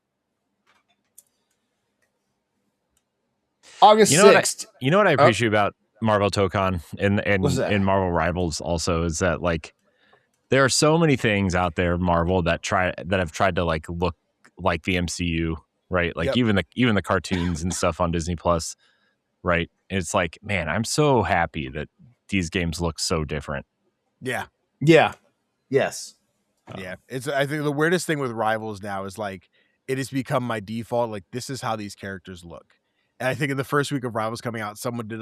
August 6th. You know what I appreciate about Marvel Tokon and Marvel Rivals also is that, like, there are so many things out there, Marvel, that have tried to like look like the MCU, right? Like even the cartoons and stuff on Disney Plus, right? And it's like, man, I'm so happy that these games look so different. Yeah. Yes. Yeah. I think the weirdest thing with Rivals now is like it has become my default. Like, this is how these characters look. And I think in the first week of Rivals coming out, someone did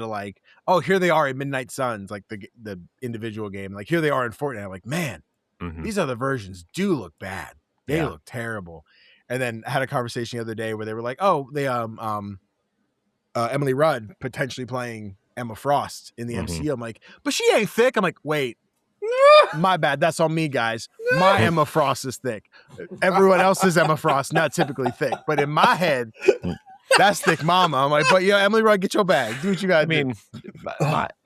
here they are in Midnight Suns, like the individual game. Like, here they are in Fortnite. I'm like, man, these other versions do look bad. They look terrible. And then I had a conversation the other day where they were like, Emily Rudd potentially playing Emma Frost in the MCU. I'm like, but she ain't thick. I'm like, wait, my bad. That's on me, guys. My Emma Frost is thick. Everyone else's Emma Frost, not typically thick. But in my head, that's thick mama. I'm like, but Emily Rudd, get your bag. Do what you got to do.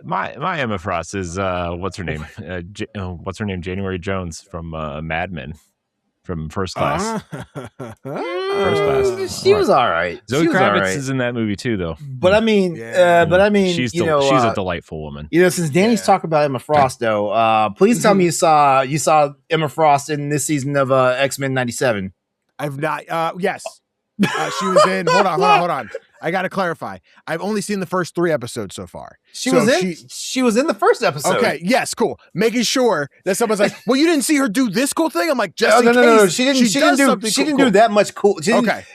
My Emma Frost is what's her name? January Jones from Mad Men, from First Class. First Class. She was all right. Zoe Kravitz is in that movie too, though. But she's a delightful woman. Since Danny's talking about Emma Frost, though, please tell me you saw Emma Frost in this season of X-Men '97. I've not. Yes. She was in. Hold on. I got to clarify. I've only seen the first 3 episodes so far. She was in the first episode. Okay, yes, cool. Making sure that someone's like, well, you didn't see her do this cool thing? I'm like, just no. She didn't do that much cool. Okay.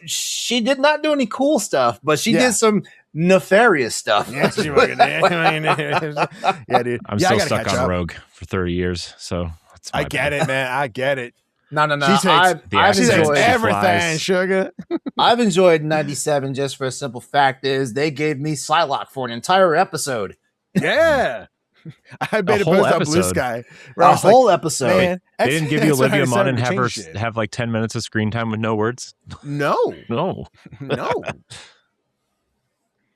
She did not do any cool stuff, but she did some nefarious stuff. Yeah, she fucking did. Yeah, dude. I'm still stuck on Rogue for 30 years, so I get it, man. I get it. No. She takes everything, sugar. I've enjoyed 97 just for a simple fact is they gave me Psylocke for an entire episode. Yeah. I made a post on Blue Sky. A whole episode. Man, they didn't give you Olivia Munn and have her have like 10 minutes of screen time with no words? No.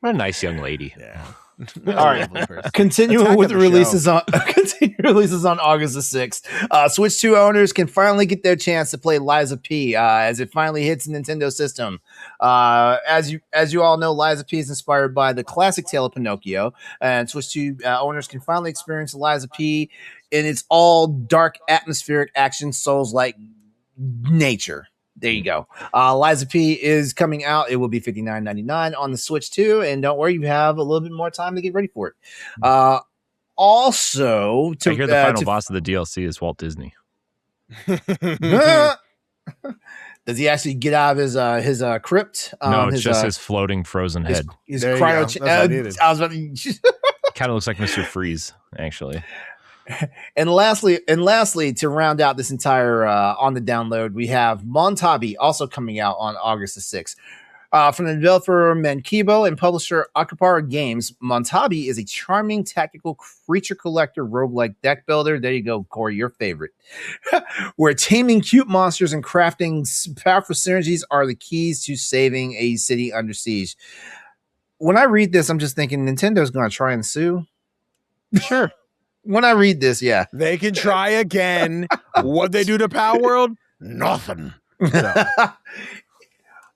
What a nice young lady. Yeah. All right. Continuing with releases on August the 6th. Switch 2 owners can finally get their chance to play Liza P as it finally hits the Nintendo system. As you all know, Liza P is inspired by the classic tale of Pinocchio, and Switch 2 owners can finally experience Liza P in its all dark, atmospheric action, Souls-like nature. There you go. Liza P is coming out. It will be $59.99 on the Switch 2. And don't worry, you have a little bit more time to get ready for it. Also, I hear the final boss of the DLC is Walt Disney. Does he actually get out of his crypt? No, it's just his floating frozen head. His cryo. I was about to. Kind of looks like Mr. Freeze, actually. And lastly, to round out this entire on the download, we have Montabi also coming out on August the 6th. From the developer Mankibo and publisher Akapara Games, Montabi is a charming tactical creature collector roguelike deck builder. There you go, Corey, your favorite. Where taming cute monsters and crafting powerful synergies are the keys to saving a city under siege. When I read this, I'm just thinking Nintendo's going to try and sue. Sure. When I read this, yeah. They can try again. What they do to Power World? Nothing. So.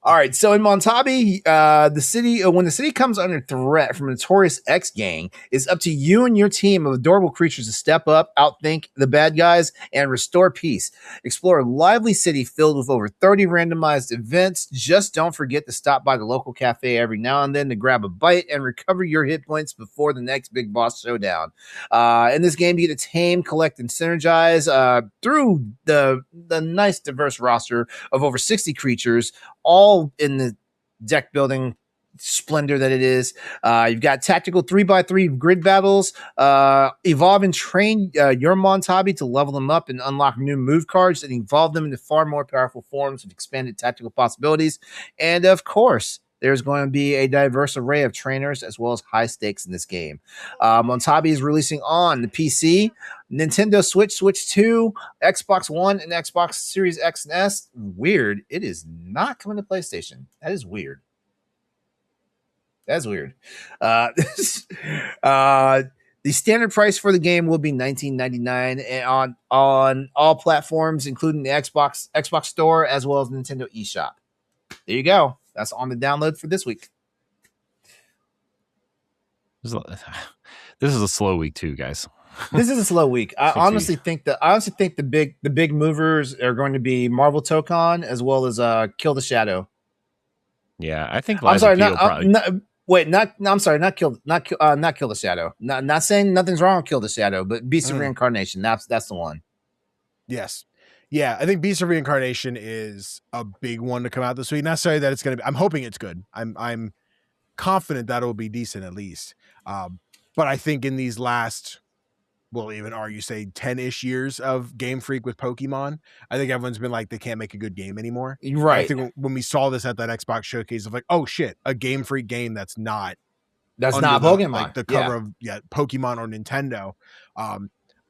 All right, so in Montabi, the city when the city comes under threat from a notorious X gang, it's up to you and your team of adorable creatures to step up, outthink the bad guys, and restore peace. Explore a lively city filled with over 30 randomized events. Just don't forget to stop by the local cafe every now and then to grab a bite and recover your hit points before the next big boss showdown. In this game, you get to tame, collect, and synergize through the nice diverse roster of over 60 creatures, all in the deck building splendor that it is. You've got tactical 3x3 grid battles, evolve and train your Montabi to level them up and unlock new move cards and evolve them into far more powerful forms with expanded tactical possibilities. And of course, there's going to be a diverse array of trainers as well as high stakes in this game. Montabi is releasing on the PC, Nintendo Switch, Switch 2, Xbox One, and Xbox Series X and S. Weird. It is not coming to PlayStation. That is weird. That's weird. The standard price for the game will be $19.99 on all platforms, including the Xbox Store as well as Nintendo eShop. There you go. That's on the download for this week. This is a slow week too, guys. This is a slow week. I honestly think the big movers are going to be Marvel Tokon as well as Kill the Shadow. Yeah, I think. I'm sorry, not Kill the Shadow. Not saying nothing's wrong with Kill the Shadow, but Beast of Reincarnation. That's the one. Yes. Yeah, I think Beast of Reincarnation is a big one to come out this week. Not necessarily that it's going to be. I'm hoping it's good. I'm confident that it will be decent at least. But I think in these last, well, even argue say 10-ish years of Game Freak with Pokemon, I think everyone's been like they can't make a good game anymore. Right. I think when we saw this at that Xbox showcase of like, oh shit, a Game Freak game that's not Pokemon, like the cover of Pokemon or Nintendo.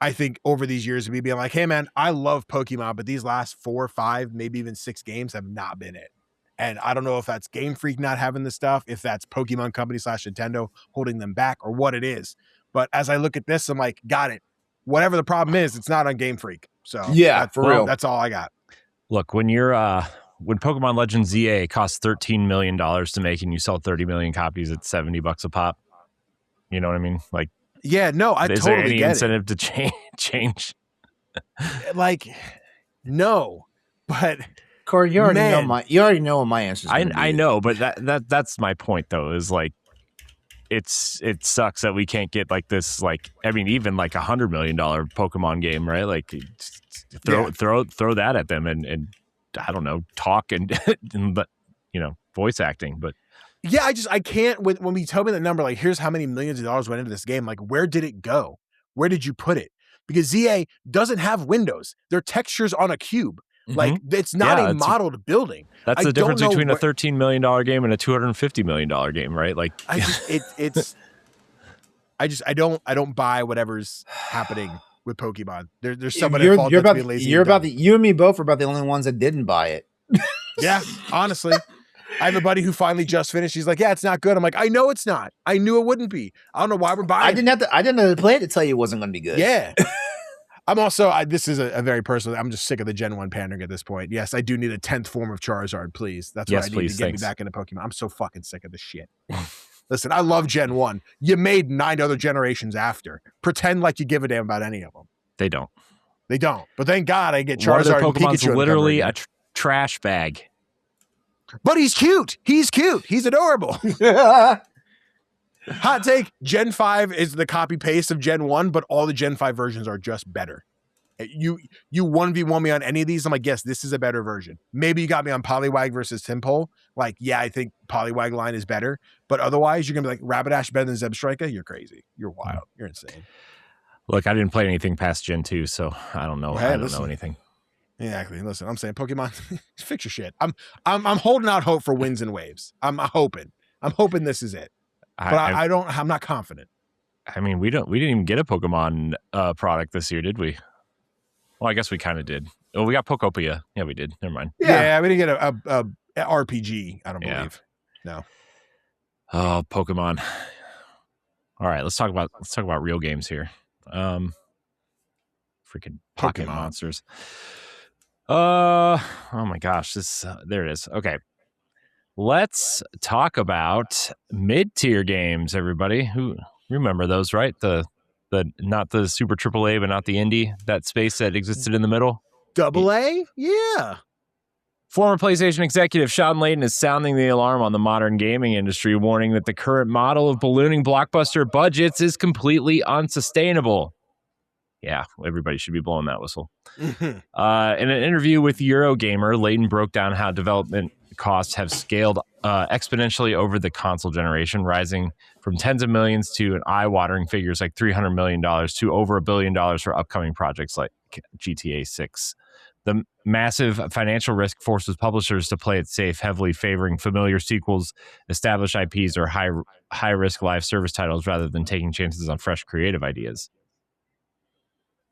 I think over these years of me being like, hey man, I love Pokemon, but these last 4 or 5, maybe even 6 games have not been it. And I don't know if that's Game Freak not having the stuff, if that's Pokemon Company / Nintendo holding them back, or what it is. But as I look at this, I'm like, got it. Whatever the problem is, it's not on Game Freak. So yeah, for real. That's all I got. Look, when you're when Pokemon Legends ZA costs $13 million to make and you sell 30 million copies at $70 a pop, you know what I mean? Like, yeah, no, I is totally there any get incentive to change? Like, no, but Corey, you already know what my answer is. I know, but that's my point though. Is like it sucks that we can't get like this. Like I mean, even like $100 million Pokemon game, right? Like throw that at them and I don't know, talk and but voice acting, but. Yeah, I can't. When we tell me the number, like, here's how many millions of dollars went into this game. Like, where did it go? Where did you put it? Because ZA doesn't have windows. They're textures on a cube. Mm-hmm. Like, it's not a modeled building. That's the difference between a $13 million game and a $250 million game, right? Like, I don't buy whatever's happening with Pokemon. There's somebody at fault that's being lazy. You and me both are about the only ones that didn't buy it. Yeah, honestly. I have a buddy who finally just finished. He's like, yeah, it's not good. I'm like, I know it's not. I knew it wouldn't be. I don't know why we're buying I didn't have to play it to tell you it wasn't going to be good. Yeah. I'm also, this is a very personal, I'm just sick of the Gen 1 pandering at this point. Yes, I do need a 10th form of Charizard, please. That's what I need to get me back into Pokemon. I'm so fucking sick of this shit. Listen, I love Gen 1. You made 9 other generations after. Pretend like you give a damn about any of them. They don't. But thank God I get Charizard and Pikachu. Literally a trash bag. But he's cute. He's adorable. Hot take, Gen 5 is the copy paste of Gen 1, but all the Gen 5 versions are just better. You 1v1 me on any of these, I'm like, yes, this is a better version. Maybe you got me on Poliwag versus Tympole. Like, yeah, I think Poliwag line is better. But otherwise, you're going to be like, Rapidash better than Zebstrika? You're crazy. You're wild. You're insane. Look, I didn't play anything past Gen 2, so I don't know. I don't know anything. Exactly. Listen, I'm saying Pokemon, fix your shit. I'm holding out hope for wins and waves. I'm hoping this is it. But I'm not confident. I mean, we didn't even get a Pokemon product this year, did we? Well, I guess we kind of did. Oh, we got Pokopia. Yeah, we did. Never mind. Yeah, we didn't get a RPG, I don't believe. No. Oh, Pokemon. All right, let's talk about real games here. Freaking Pocket Monsters. Oh my gosh, there it is. Okay. Let's talk about mid-tier games, everybody. Who remember those, right? The not the super AAA, but not the indie, that space that existed in the middle. AA? Yeah. Former PlayStation executive Shawn Layden is sounding the alarm on the modern gaming industry, warning that the current model of ballooning blockbuster budgets is completely unsustainable. Yeah, everybody should be blowing that whistle. In an interview with Eurogamer, Layden broke down how development costs have scaled exponentially over the console generation, rising from tens of millions to an eye-watering figures like $300 million to over $1 billion for upcoming projects like GTA 6. The massive financial risk forces publishers to play it safe, heavily favoring familiar sequels, established IPs, or high-risk live service titles rather than taking chances on fresh creative ideas.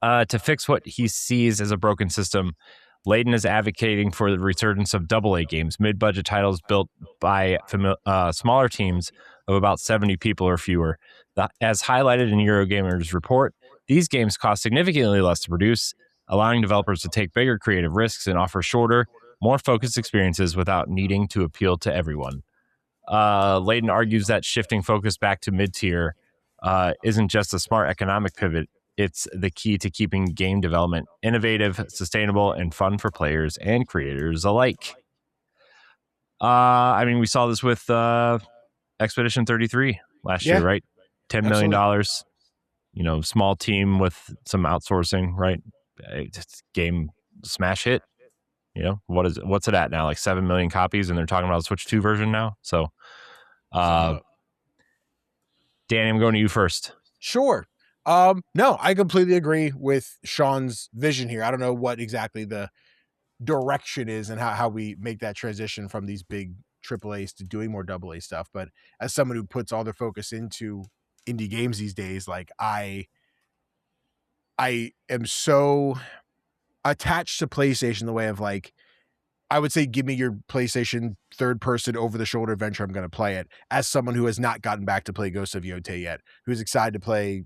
To fix what he sees as a broken system, Layden is advocating for the resurgence of AA games, mid-budget titles built by smaller teams of about 70 people or fewer. As highlighted in Eurogamer's report, these games cost significantly less to produce, allowing developers to take bigger creative risks and offer shorter, more focused experiences without needing to appeal to everyone. Layden argues that shifting focus back to mid-tier isn't just a smart economic pivot. It's the key to keeping game development innovative, sustainable, and fun for players and creators alike. I mean, we saw this with Expedition 33 last year, right? $10 million, small team with some outsourcing, right? Game smash hit. What's it at now? Like 7 million copies, and they're talking about a Switch 2 version now. So, Danny, I'm going to you first. Sure. No, I completely agree with Sean's vision here. I don't know what exactly the direction is and how we make that transition from these big AAAs to doing more AA stuff. But as someone who puts all their focus into indie games these days, like I am so attached to PlayStation the way of like, I would say, give me your PlayStation third person over the shoulder adventure. I'm going to play it as someone who has not gotten back to play Ghost of Yotei yet, who's excited to play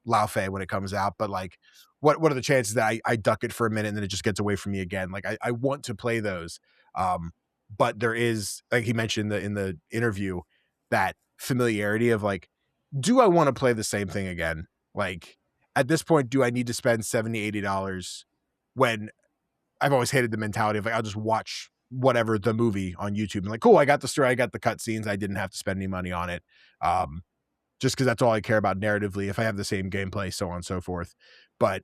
Lao Fei when it comes out. But like, what are the chances that I duck it for a minute and then it just gets away from me again? Like I want to play those. But there is, like he mentioned in the interview, that familiarity of like, do I want to play the same thing again? Like at this point, do I need to spend $70, $80 when I've always hated the mentality of like, I'll just watch whatever the movie on YouTube and like, cool, I got the story, I got the cutscenes, I didn't have to spend any money on it. Just because that's all I care about narratively. If I have the same gameplay, so on and so forth. But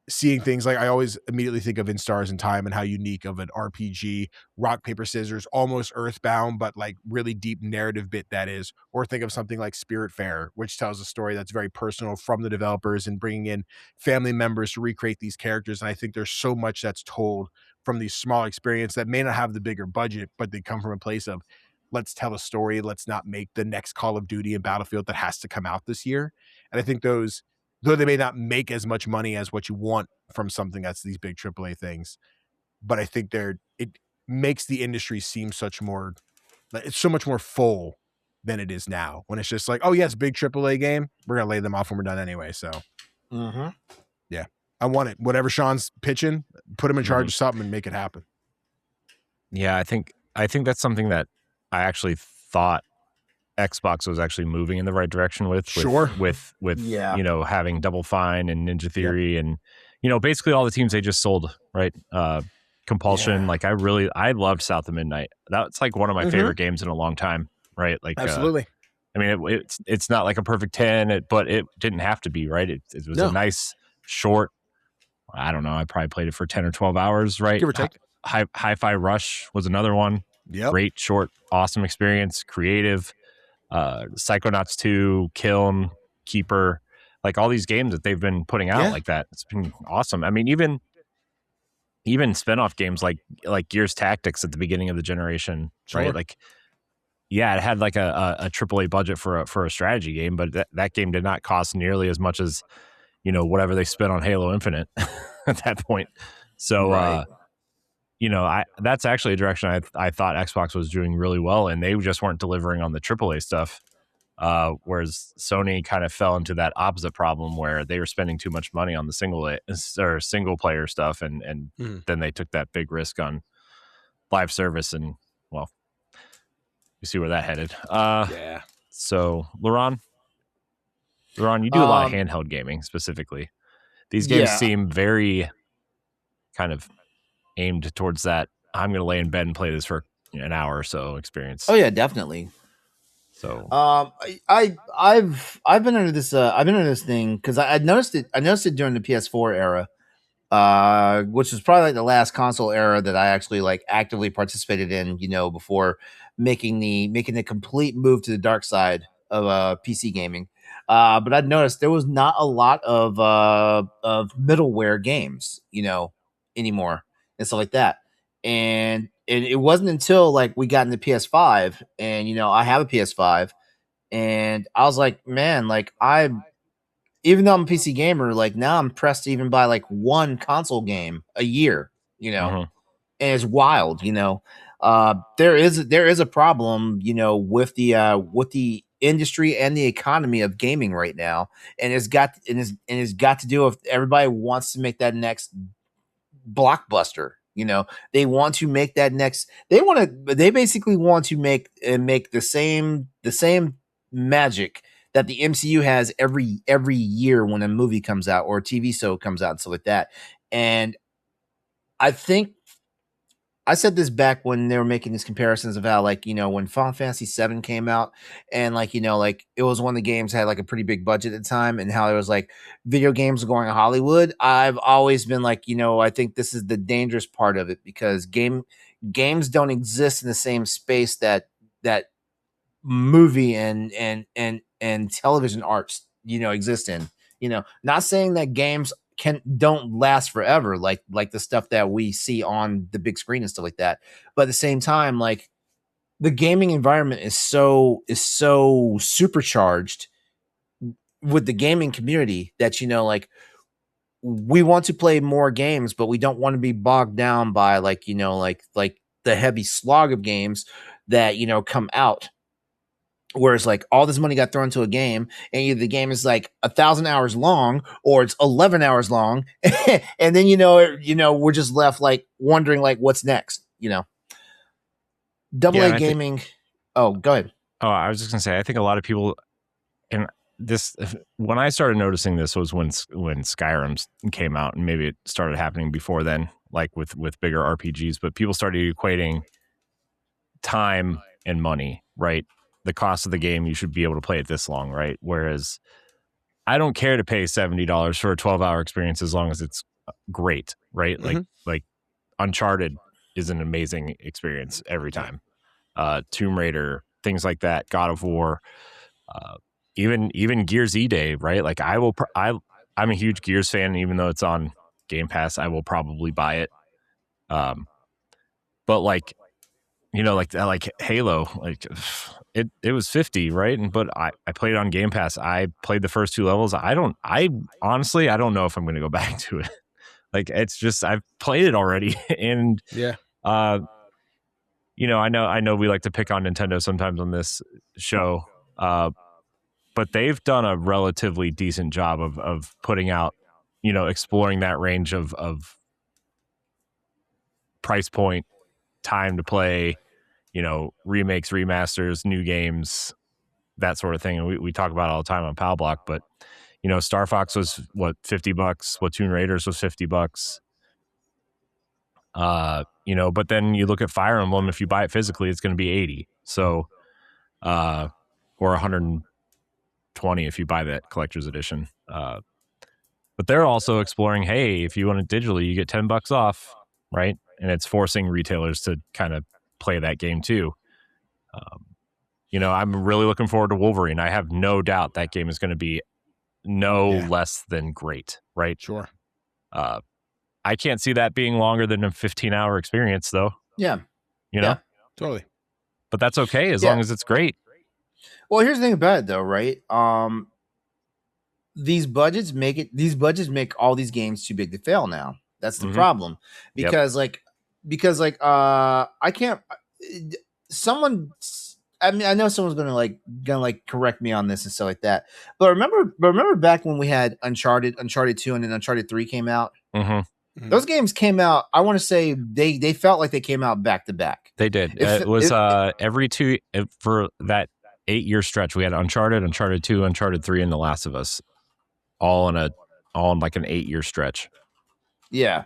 seeing things like I always immediately think of In Stars and Time and how unique of an RPG, rock, paper, scissors, almost Earthbound, but like really deep narrative bit that is. Or think of something like Spiritfarer, which tells a story that's very personal from the developers and bringing in family members to recreate these characters. And I think there's so much that's told from these small experiences that may not have the bigger budget, but they come from a place of let's tell a story. Let's not make the next Call of Duty and Battlefield that has to come out this year. And I think those, though they may not make as much money as what you want from something that's these big AAA things, but I think it makes the industry seem it's so much more full than it is now when it's just like, oh yes, big AAA game. We're going to lay them off when we're done anyway. So yeah, I want it. Whatever Sean's pitching, put him in charge of something and make it happen. Yeah. I think that's something that I actually thought Xbox was actually moving in the right direction with you know, having Double Fine and Ninja Theory and, you know, basically all the teams they just sold, right? Compulsion. Like I loved South of Midnight. That's like one of my favorite games in a long time, right? Like, absolutely. I mean, it's not like a perfect 10, but it didn't have to be, right? It was a nice short, I don't know, I probably played it for 10 or 12 hours, right? Give or take. Hi-Fi Rush was another one. Yep. Great, short, awesome experience, creative. Psychonauts 2, Kiln, Keeper, like all these games that they've been putting out like that. It's been awesome. I mean, even spin-off games like Gears Tactics at the beginning of the generation, right? Like, yeah, it had like a AAA budget for a strategy game, but that game did not cost nearly as much as, you know, whatever they spent on Halo Infinite at that point. So, you know, that's actually a direction I thought Xbox was doing really well, and they just weren't delivering on the AAA stuff. Whereas Sony kind of fell into that opposite problem where they were spending too much money on the single player stuff, and then they took that big risk on live service, and well, you see where that headed. So LeRon, you do a lot of handheld gaming specifically. These games seem very kind of aimed towards that. I'm going to lay in bed and play this for an hour or so experience. Oh yeah, definitely. So, I've been under this thing because I noticed it during the PS4 era, which was probably like the last console era that I actually like actively participated in, you know, before making the complete move to the dark side of PC gaming. But I'd noticed there was not a lot of middleware games, you know, anymore and stuff like that. And it wasn't until like we got into PS5, and you know, I have a PS5, and I was like, man, like even though I'm a PC gamer, like now I'm pressed to even buy like one console game a year, you know, and it's wild, you know. There is a problem, you know, with the industry and the economy of gaming right now, and it's got to do with everybody wants to make that next blockbuster. You know, they want to make that next. They basically want to make the same magic that the MCU has every year when a movie comes out or a TV show comes out and stuff like that. And I think I said this back when they were making these comparisons of how, like, you know, when Final Fantasy VII came out, and like, you know, like it was one of the games had like a pretty big budget at the time, and how it was like video games going to Hollywood. I've always been like, you know, I think this is the dangerous part of it, because games don't exist in the same space that movie and television arts, you know, exist in. You know, not saying that games don't last forever, like the stuff that we see on the big screen and stuff like that. But at the same time, like the gaming environment is so supercharged with the gaming community that, you know, like we want to play more games, but we don't want to be bogged down by like, you know, like the heavy slog of games that, you know, come out. Whereas like all this money got thrown into a game, and either the game is like 1,000 hours long or it's 11 hours long. And then, you know, we're just left like wondering like what's next, you know. AA gaming. Oh, go ahead. Oh, I was just gonna say, I think a lot of people, and this, when I started noticing this was when Skyrim came out, and maybe it started happening before then. like with bigger RPGs, but people started equating time and money, right? The cost of the game, you should be able to play it this long, right? Whereas I don't care to pay $70 for a 12-hour experience as long as it's great, right? Like Uncharted is an amazing experience every time. Tomb Raider, things like that, God of War, even Gears E-Day, right? Like I'm a huge Gears fan, even though it's on Game Pass, I will probably buy it. But like, like Halo, like it was 50, right? But I played it on Game Pass. I played the first 2 levels. I honestly don't know if I'm going to go back to it. Like, it's just, I've played it already. And I know we like to pick on Nintendo sometimes on this show, but they've done a relatively decent job of putting out, exploring that range of price point, time to play, remakes, remasters, new games, that sort of thing. And we talk about it all the time on Pal Block, but Star Fox was what, $50, Splatoon Raiders was $50. But then you look at Fire Emblem, if you buy it physically, it's going to be 80. So, or 120 if you buy that collector's edition. But they're also exploring, hey, if you want it digitally, you get $10 off, right? And it's forcing retailers to kind of play that game too. I'm really looking forward to Wolverine. I have no doubt that game is going to be less than great, right? Sure. I can't see that being longer than a 15-hour experience, though. Yeah. Yeah, totally. But that's okay as long as it's great. Well, here's the thing about it, though, right? These budgets make all these games too big to fail now. That's the problem. Because I can't. I mean, I know someone's gonna correct me on this and stuff like that. But remember back when we had Uncharted 2, and then Uncharted 3 came out. Those games came out. I want to say they felt like they came out back to back. They did. It was every 2 for that 8-year stretch. We had Uncharted 2, Uncharted 3, and The Last of Us, all in like an 8-year stretch. Yeah,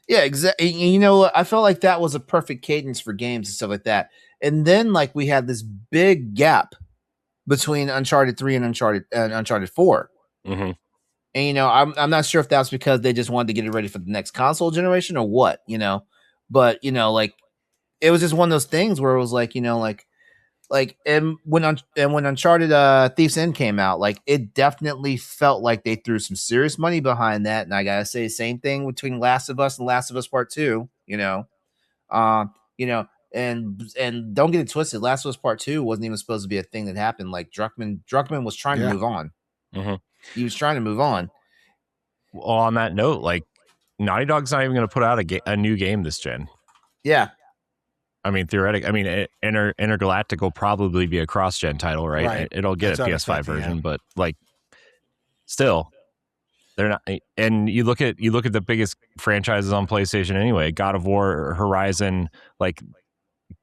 exactly. I felt like that was a perfect cadence for games and stuff like that. And then we had this big gap between Uncharted 3 and Uncharted 4. And I'm not sure if that's because they just wanted to get it ready for the next console generation or what, but it was just one of those things where it was and when Uncharted Thief's End came out, it definitely felt like they threw some serious money behind that. And I gotta say, same thing between Last of Us and Last of Us Part 2. And don't get it twisted. Last of Us Part 2 wasn't even supposed to be a thing that happened. Druckmann was trying to move on. He was trying to move on. Well, on that note, Naughty Dog's not even going to put out a new game this gen. Yeah. I mean, theoretically, Intergalactic will probably be a cross-gen title, right? It'll get a PS5 version, but still, they're not. And you look at the biggest franchises on PlayStation anyway: God of War, Horizon,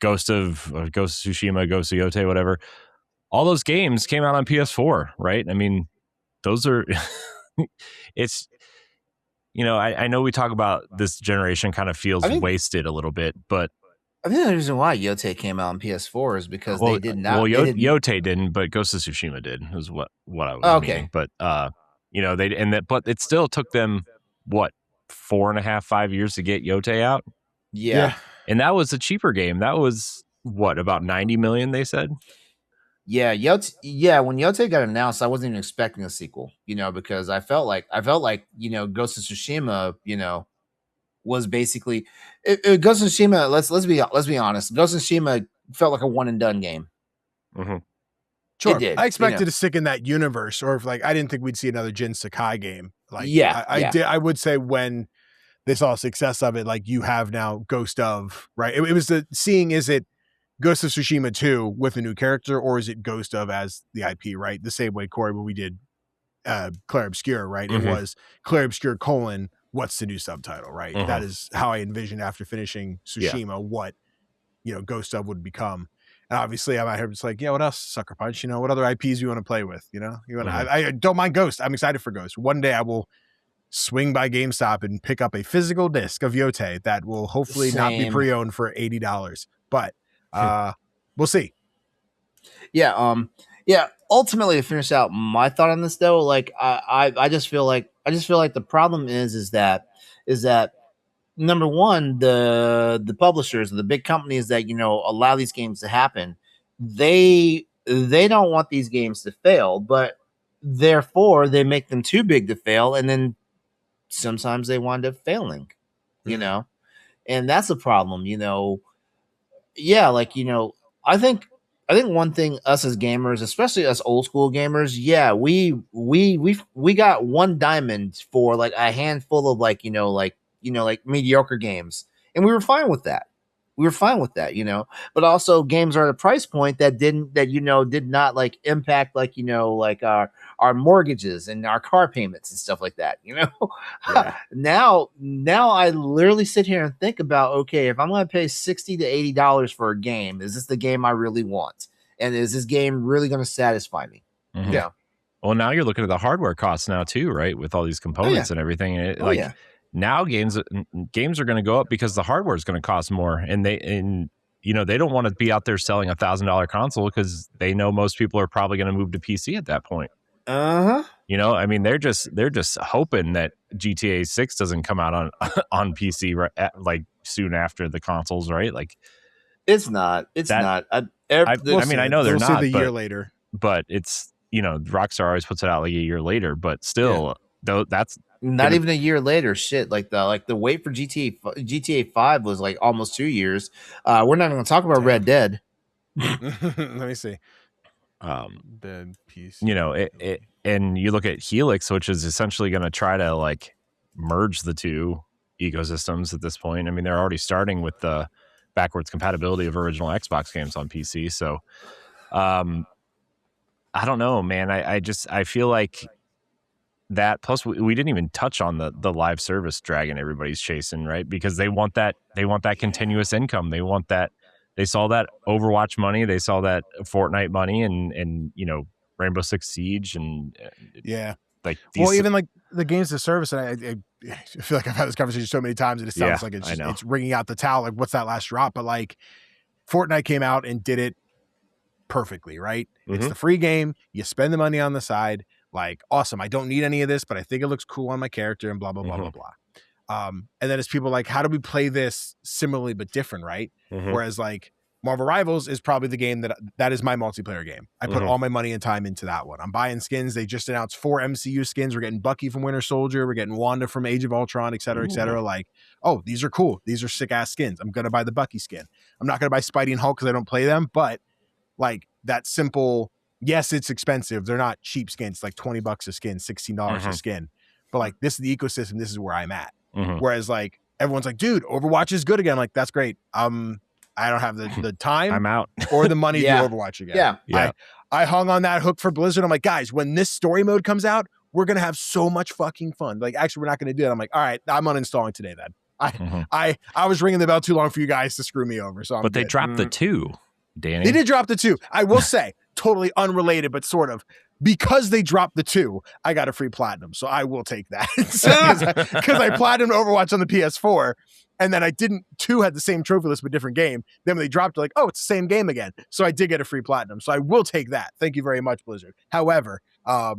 Ghost of Tsushima, Ghost of Yotei, whatever. All those games came out on PS4, right? I mean, those are. It's. I know we talk about this generation kind of feels wasted a little bit, but I think the reason why Yotei came out on PS4 is because they did not. Well, Yotei didn't, but Ghost of Tsushima did. Was what I was meaning. But but it still took them 4.5-5 years to get Yotei out. Yeah. And that was a cheaper game. That was about 90 million, they said. Yeah, when Yotei got announced, I wasn't even expecting a sequel, because I felt like Ghost of Tsushima, was basically Ghost of Tsushima. Let's be honest. Ghost of Tsushima felt like a one and done game. Sure, it did, I expected to stick in that universe, or if I didn't think we'd see another Jin Sakai game. I would say when they saw success of it, you have now Ghost of, right? It was is it Ghost of Tsushima 2 with a new character, or is it Ghost of as the IP, right? The same way, Corey, when we did Clair Obscur, right? It was Clair Obscur : what's the new subtitle, right? That is how I envisioned after finishing Tsushima what Ghost of would become. And obviously I'm out here just what else? Sucker Punch, what other IPs you want to play with? I don't mind Ghost. I'm excited for Ghost. One day I will swing by GameStop and pick up a physical disc of Yote that will hopefully not be pre-owned for $80. But we'll see. Yeah. Ultimately, to finish out my thought on this, though, like I just feel like the problem is that number one, the publishers, the big companies that allow these games to happen, they don't want these games to fail, but therefore they make them too big to fail, and then sometimes they wind up failing, and that's a problem, Yeah, like I think one thing, us as gamers, especially us old school gamers, yeah, we got one diamond for like a handful of like mediocre games, and we were fine with that. But also games are at a price point that did not like impact like like our mortgages and our car payments and stuff like that. Yeah. Now I literally sit here and think about, okay, if I'm going to pay $60 to $80 for a game, is this the game I really want? And is this game really going to satisfy me? Mm-hmm. Yeah. Well, now you're looking at the hardware costs now too, right? With all these components and everything. And now games are going to go up because the hardware is going to cost more, and they don't want to be out there selling $1,000 console because they know most people are probably going to move to PC at that point. I mean, they're just hoping that GTA 6 doesn't come out on PC like soon after the consoles, right? Like it's not. I know they're not. Year later, but it's Rockstar always puts it out like a year later, but still, though that's not even a year later. Shit, like the wait for GTA 5 was like almost 2 years. We're not even going to talk about Red Dead. Let me see. Dead PC. And you look at Helix, which is essentially going to try to like merge the two ecosystems at this point. I mean, they're already starting with the backwards compatibility of original Xbox games on PC. So, I don't know, man. I feel like that. Plus, we didn't even touch on the live service dragon everybody's chasing, right? Because they want that continuous income. They saw that Overwatch money. They saw that Fortnite money, and Rainbow Six Siege, and like these. Well, even like the games as service, and I feel like I've had this conversation so many times, and it sounds like it's ringing out the towel. Like, what's that last drop? But like, Fortnite came out and did it perfectly, right? Mm-hmm. It's the free game. You spend the money on the side. Like, awesome. I don't need any of this, but I think it looks cool on my character, and blah blah blah blah blah. And then it's people like, how do we play this similarly but different, right? Mm-hmm. Whereas like Marvel Rivals is probably the game that is my multiplayer game. I put all my money and time into that one. I'm buying skins. They just announced 4 MCU skins. We're getting Bucky from Winter Soldier. We're getting Wanda from Age of Ultron, et cetera, et cetera. Like, oh, these are cool. These are sick ass skins. I'm going to buy the Bucky skin. I'm not going to buy Spidey and Hulk because I don't play them, but like that simple, yes, it's expensive. They're not cheap skins, like $20 a skin, $16 a skin. But like, this is the ecosystem. This is where I'm at. Whereas like everyone's like, dude, Overwatch is good again. Like, that's great. I don't have the time I'm out or the money to do Overwatch again. Yeah. I hung on that hook for Blizzard. I'm like, guys, when this story mode comes out, we're going to have so much fucking fun. Like, actually, we're not going to do it. I'm like, all right, I'm uninstalling today then. I was ringing the bell too long for you guys to screw me over. So, they dropped the 2, Danny. They did drop the 2. I will say, totally unrelated, but sort of. Because they dropped the 2, I got a free platinum. So I will take that. Because I platinumed Overwatch on the PS4. And then 2 had the same trophy list, but different game. Then when they dropped it, like, oh, it's the same game again. So I did get a free platinum. So I will take that. Thank you very much, Blizzard. However, I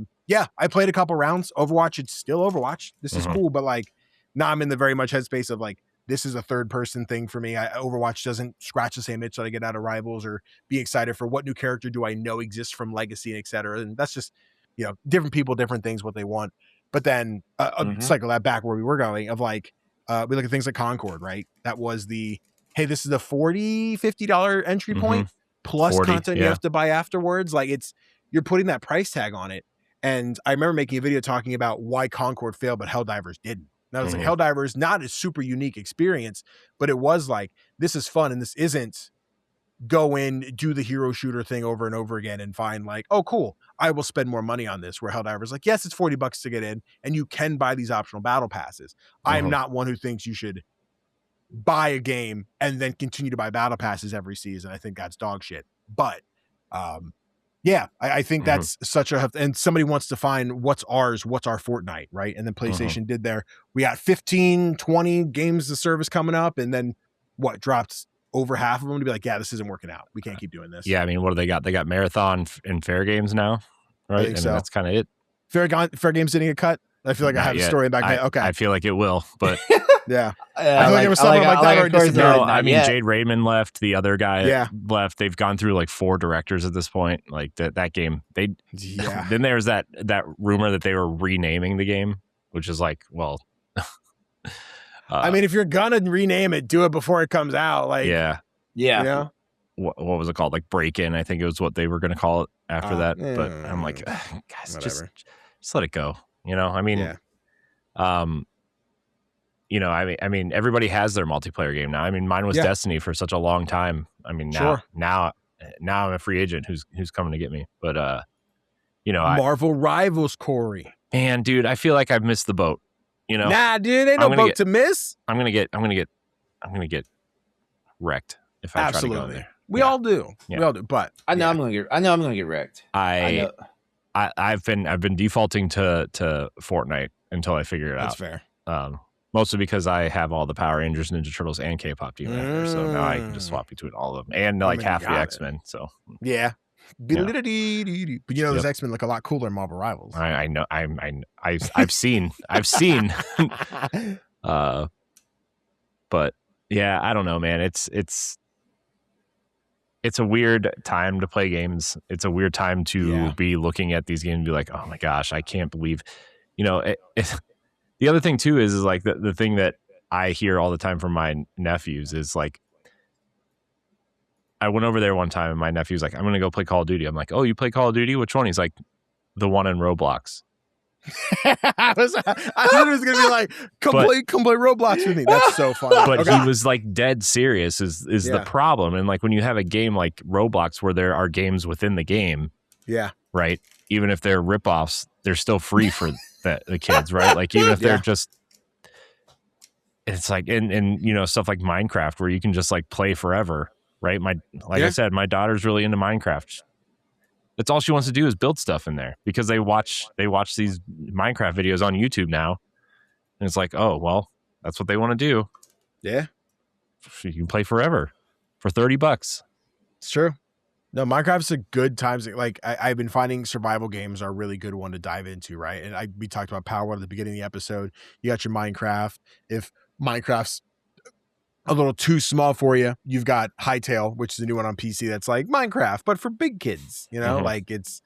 played a couple rounds. Overwatch, it's still Overwatch. This is cool. But like, now I'm in the very much headspace of like, this is a third-person thing for me. Overwatch doesn't scratch the same itch that I get out of Rivals, or be excited for what new character do I know exists from Legacy and et cetera. And that's just, different people, different things, what they want. But then cycle that back where we were going of like, we look at things like Concord, right? That was hey, this is the $40, $50 entry point plus 40, content you have to buy afterwards. Like, you're putting that price tag on it. And I remember making a video talking about why Concord failed, but Helldivers didn't. And I was like, Helldivers, not a super unique experience, but it was like, this is fun. And this isn't go in, do the hero shooter thing over and over again and find like, oh, cool, I will spend more money on this. Where Helldivers, like, yes, it's $40 to get in and you can buy these optional battle passes. I am not one who thinks you should buy a game and then continue to buy battle passes every season. I think that's dog shit. But Yeah, I think that's such a, and somebody wants to find what's our Fortnite, right? And then PlayStation did there. We got 15, 20 games of service coming up, and then what dropped over half of them to be like, yeah, this isn't working out. We can't keep doing this. Yeah, I mean, what do they got? They got Marathon and Fair Games now, right? I think so. That's kind of it. Fair Games didn't get cut. I feel like I have a story in the back. Okay, I feel like it will, but yeah. I feel like there was something like that already disappeared. No, I mean, Jade Raymond left. The other guy left. They've gone through like 4 directors at this point. Like that game, then there's that rumor that they were renaming the game, which is like, well, I mean, if you're gonna rename it, do it before it comes out. Like, yeah. You know? What was it called? Like Break-In, I think it was what they were going to call it after that. But I'm like, guys, just let it go. You know, I mean, you know, I mean, everybody has their multiplayer game now. I mean, mine was Destiny for such a long time. I mean, now I'm a free agent who's coming to get me. But you know, Marvel Rivals, Corey. Man, dude, I feel like I've missed the boat. You know, nah, dude, ain't no boat to miss. I'm gonna get wrecked if I try to go in there. We all do. Yeah. We all do. But I know I'm gonna get wrecked. I've been defaulting to Fortnite until I figure it out. That's fair. Mostly because I have all the Power Rangers, Ninja Turtles, and K-pop Demon Hunter, so now I can just swap between all of them and like half the X-Men. So yeah. But you know, those X-Men look a lot cooler in Marvel Rivals. I know. I've seen. But yeah, I don't know, man. It's a weird time to play games. It's a weird time to be looking at these games and be like, oh my gosh, I can't believe, you know, the other thing too is like the thing that I hear all the time from my nephews is like, I went over there one time and my nephew's like, I'm going to go play Call of Duty. I'm like, oh, you play Call of Duty? Which one? He's like, the one in Roblox. I thought it was going to be like, come play Roblox with me. That's so funny. But he was like dead serious is the problem. And like when you have a game like Roblox where there are games within the game, right? Even if they're ripoffs, they're still free for the kids, right? Like even if they're just, it's like, and you know, stuff like Minecraft where you can just like play forever. Right. I said, my daughter's really into Minecraft. That's all she wants to do is build stuff in there because they watch these Minecraft videos on YouTube now. And it's like, oh, well, that's what they want to do. Yeah. You can play forever for $30. It's true. No, Minecraft's a good time. Like I've been finding survival games are a really good one to dive into. Right. And we talked about Power at the beginning of the episode. You got your Minecraft. If Minecraft's a little too small for you, you've got Hytale, which is a new one on PC that's like Minecraft but for big kids, you know. Like it's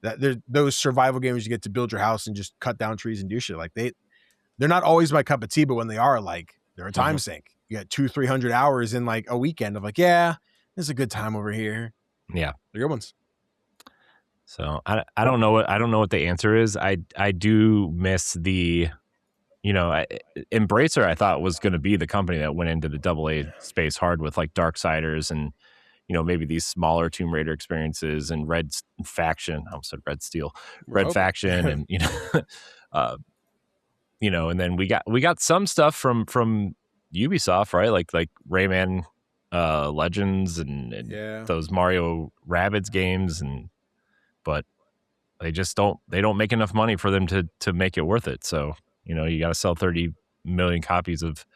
that there's those survival games you get to build your house and just cut down trees and do shit. Like they're not always my cup of tea, but when they are, like, they're a time sink. You got 200-300 hours in like a weekend of like, this is a good time over here. They're good ones. So I don't know what the answer is. I do miss the, you know, Embracer, I thought was going to be the company that went into the AA space hard with like Darksiders and, you know, maybe these smaller Tomb Raider experiences and Red Faction. I almost said Red Steel, Red Faction, and you know, and then we got some stuff from Ubisoft, right? Like Rayman Legends and those Mario Rabbids games, but they just don't make enough money for them to make it worth it. So, you know, you got to sell 30 million copies of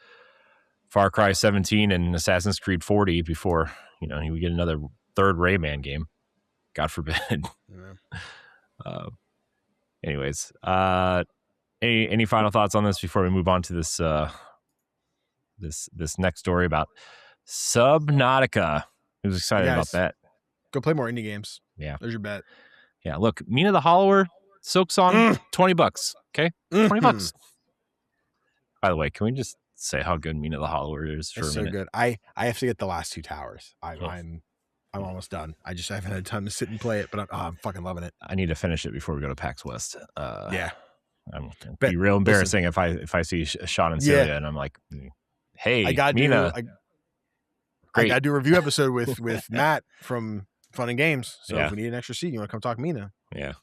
Far Cry 17 and Assassin's Creed 40 before, you know, we get another third Rayman game. God forbid. Anyways, any final thoughts on this before we move on to this this next story about Subnautica? Who's excited about that? Go play more indie games. Yeah, there's your bet. Yeah, look, Mina the Hollower, Silk Song, $20. Okay, $20. By the way, can we just say how good Mina the Hollower is for a minute? So good. I have to get the last 2 towers. I'm almost done. I haven't had time to sit and play it, but I'm fucking loving it. I need to finish it before we go to PAX West. It'd be real embarrassing if I see Shawn and Celia and I'm like, hey, Mina. I got to do a review episode with Matt from Fun and Games. So if we need an extra seat, you want to come talk Mina? Yeah.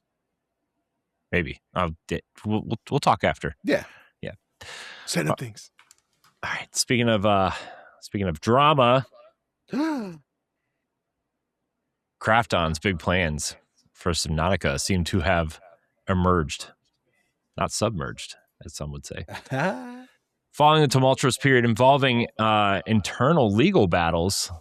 Maybe. We'll talk after. Yeah. Setting up things. All right. Speaking of drama, Krafton's big plans for Subnautica seem to have emerged, not submerged, as some would say. Following a tumultuous period involving internal legal battles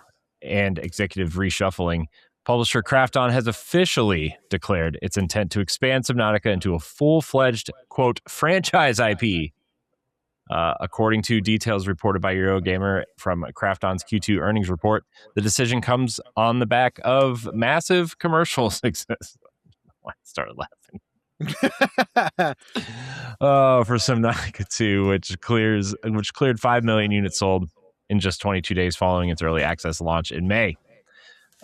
and executive reshuffling, publisher Krafton has officially declared its intent to expand Subnautica into a full-fledged, quote, franchise IP. According to details reported by Eurogamer from Krafton's Q2 earnings report, the decision comes on the back of massive commercial success. I started laughing. For Subnautica 2, which cleared 5 million units sold in just 22 days following its early access launch in May.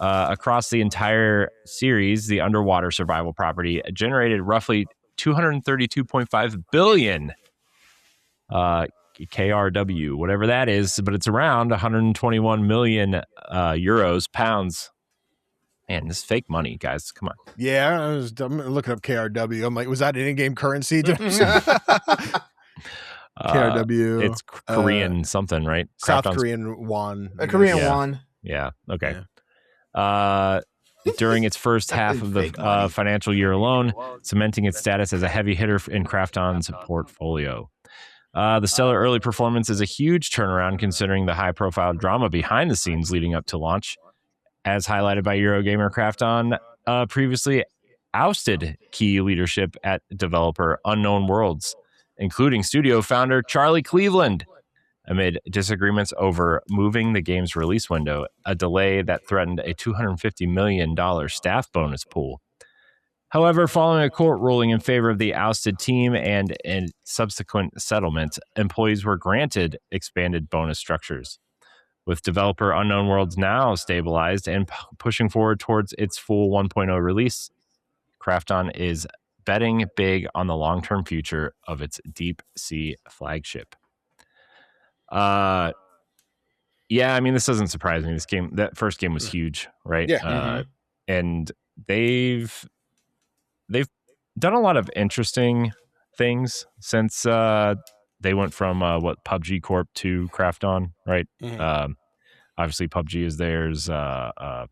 Across the entire series, the underwater survival property generated roughly 232.5 billion KRW, whatever that is, but it's around 121 million pounds. Man, this is fake money, guys. Come on. Yeah, I'm looking up KRW. I'm like, was that an in-game currency? KRW. It's Korean something, right? South Krafton's Korean won. Korean won. Yeah. Okay. Yeah. During its first half of the financial year alone, cementing its status as a heavy hitter in Krafton's portfolio. The stellar early performance is a huge turnaround considering the high-profile drama behind the scenes leading up to launch. As highlighted by Eurogamer, Krafton previously ousted key leadership at developer Unknown Worlds, including studio founder Charlie Cleveland, amid disagreements over moving the game's release window, a delay that threatened a $250 million staff bonus pool. However, following a court ruling in favor of the ousted team and a subsequent settlement, employees were granted expanded bonus structures. With developer Unknown Worlds now stabilized and pushing forward towards its full 1.0 release, Krafton is betting big on the long-term future of its deep sea flagship. Yeah, I mean, this doesn't surprise me. That first game was huge, right? Yeah. And they've done a lot of interesting things since they went from PUBG Corp to Krafton, right? Mm-hmm. Obviously, PUBG is theirs. What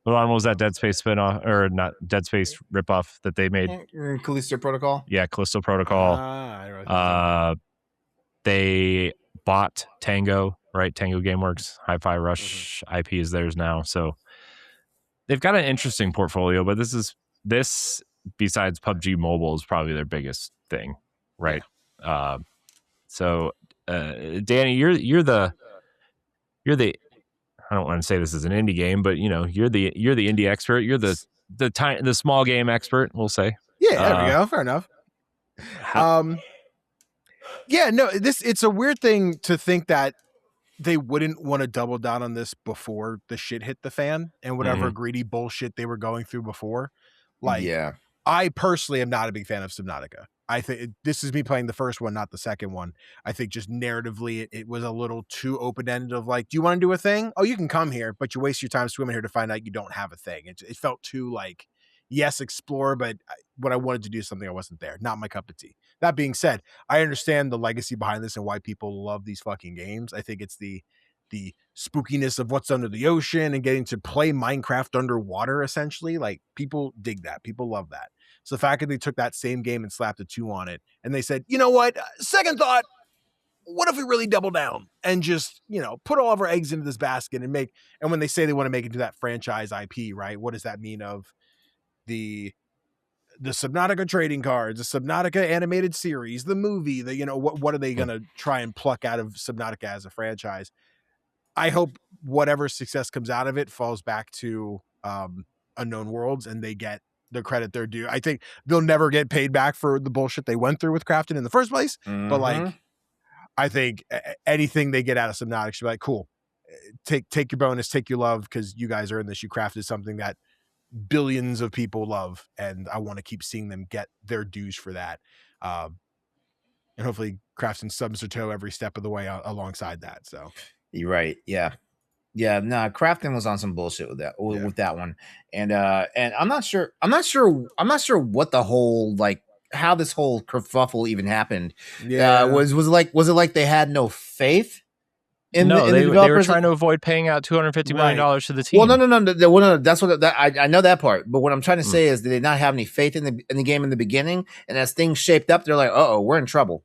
was that Dead Space spinoff, or not Dead Space ripoff that they made? Callisto Protocol. Yeah, Callisto Protocol. They bought Tango, right? Tango Gameworks, Hi-Fi Rush IP is theirs now. So they've got an interesting portfolio, but this besides PUBG Mobile is probably their biggest thing, right? Yeah. So Danny, you're the I don't want to say this is an indie game, but you're the indie expert. You're the small game expert, we'll say. Yeah, there we go. Fair enough. Yeah, no, it's a weird thing to think that they wouldn't want to double down on this before the shit hit the fan and whatever greedy bullshit they were going through before. Like, yeah. I personally am not a big fan of Subnautica. I think this is me playing the first one, not the second one. I think just narratively, it was a little too open-ended of like, do you want to do a thing? Oh, you can come here, but you waste your time swimming here to find out you don't have a thing. It felt too like, yes, explore, but what I wanted to do is something I wasn't there. Not my cup of tea. That being said, I understand the legacy behind this and why people love these fucking games. I think it's the spookiness of what's under the ocean and getting to play Minecraft underwater, essentially. Like, people dig that. People love that. So the fact that they took that same game and slapped a 2 on it and they said, you know what, second thought, what if we really double down and just, put all of our eggs into this basket and when they say they want to make it to that franchise IP, right? What does that mean of the Subnautica trading cards, the Subnautica animated series, the movie, what are they going to try and pluck out of Subnautica as a franchise? I hope whatever success comes out of it falls back to Unknown Worlds and they get the credit they're due. I think they'll never get paid back for the bullshit they went through with Krafton in the first place. But like, I think anything they get out of Subnautica should be like, cool, take your bonus, take your love, because you guys earned this. You crafted something that billions of people love, and I want to keep seeing them get their dues for that. And hopefully Krafton stubs their toe every step of the way alongside that. So you're right. Yeah. Yeah, no, Krafton was on some bullshit with that one, and I'm not sure what the whole, like, how this whole kerfuffle even happened. Yeah, was it like they had no faith They were trying to avoid paying out $250 million to the team. Well, no. That's what I know that part. But what I'm trying to say is, did they not have any faith in the game in the beginning? And as things shaped up, they're like, we're in trouble.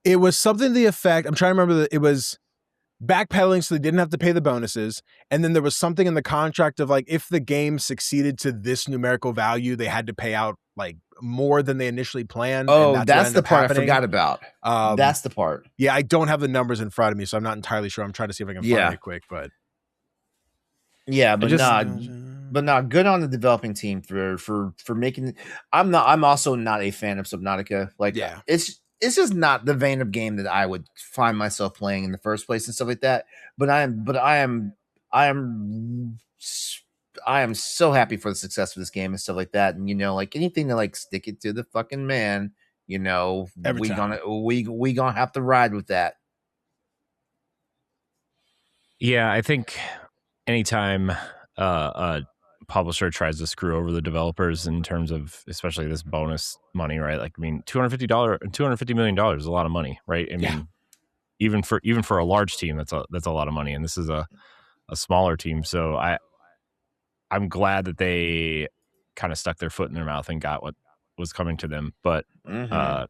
It was something to the effect. I'm trying to remember that it was backpedaling so they didn't have to pay the bonuses. And then there was something in the contract of like, if the game succeeded to this numerical value, they had to pay out like more than they initially planned. Oh, that's the part happening. I forgot about. That's the part. Yeah, I don't have the numbers in front of me, so I'm not entirely sure. I'm trying to see if I can find it quick, but yeah, but good on the developing team for making. I'm also not a fan of Subnautica. Like, it's just not the vein of game that I would find myself playing in the first place and stuff like that. But I am so happy for the success of this game and stuff like that. And like anything to like stick it to the fucking man, we gonna have to ride with that. Yeah, I think anytime a publisher tries to screw over the developers in terms of especially this bonus money, right? Like, I mean, $250 million is a lot of money, right? I mean, even for a large team, that's a lot of money, and this is a smaller team. So I'm glad that they kind of stuck their foot in their mouth and got what was coming to them. But and I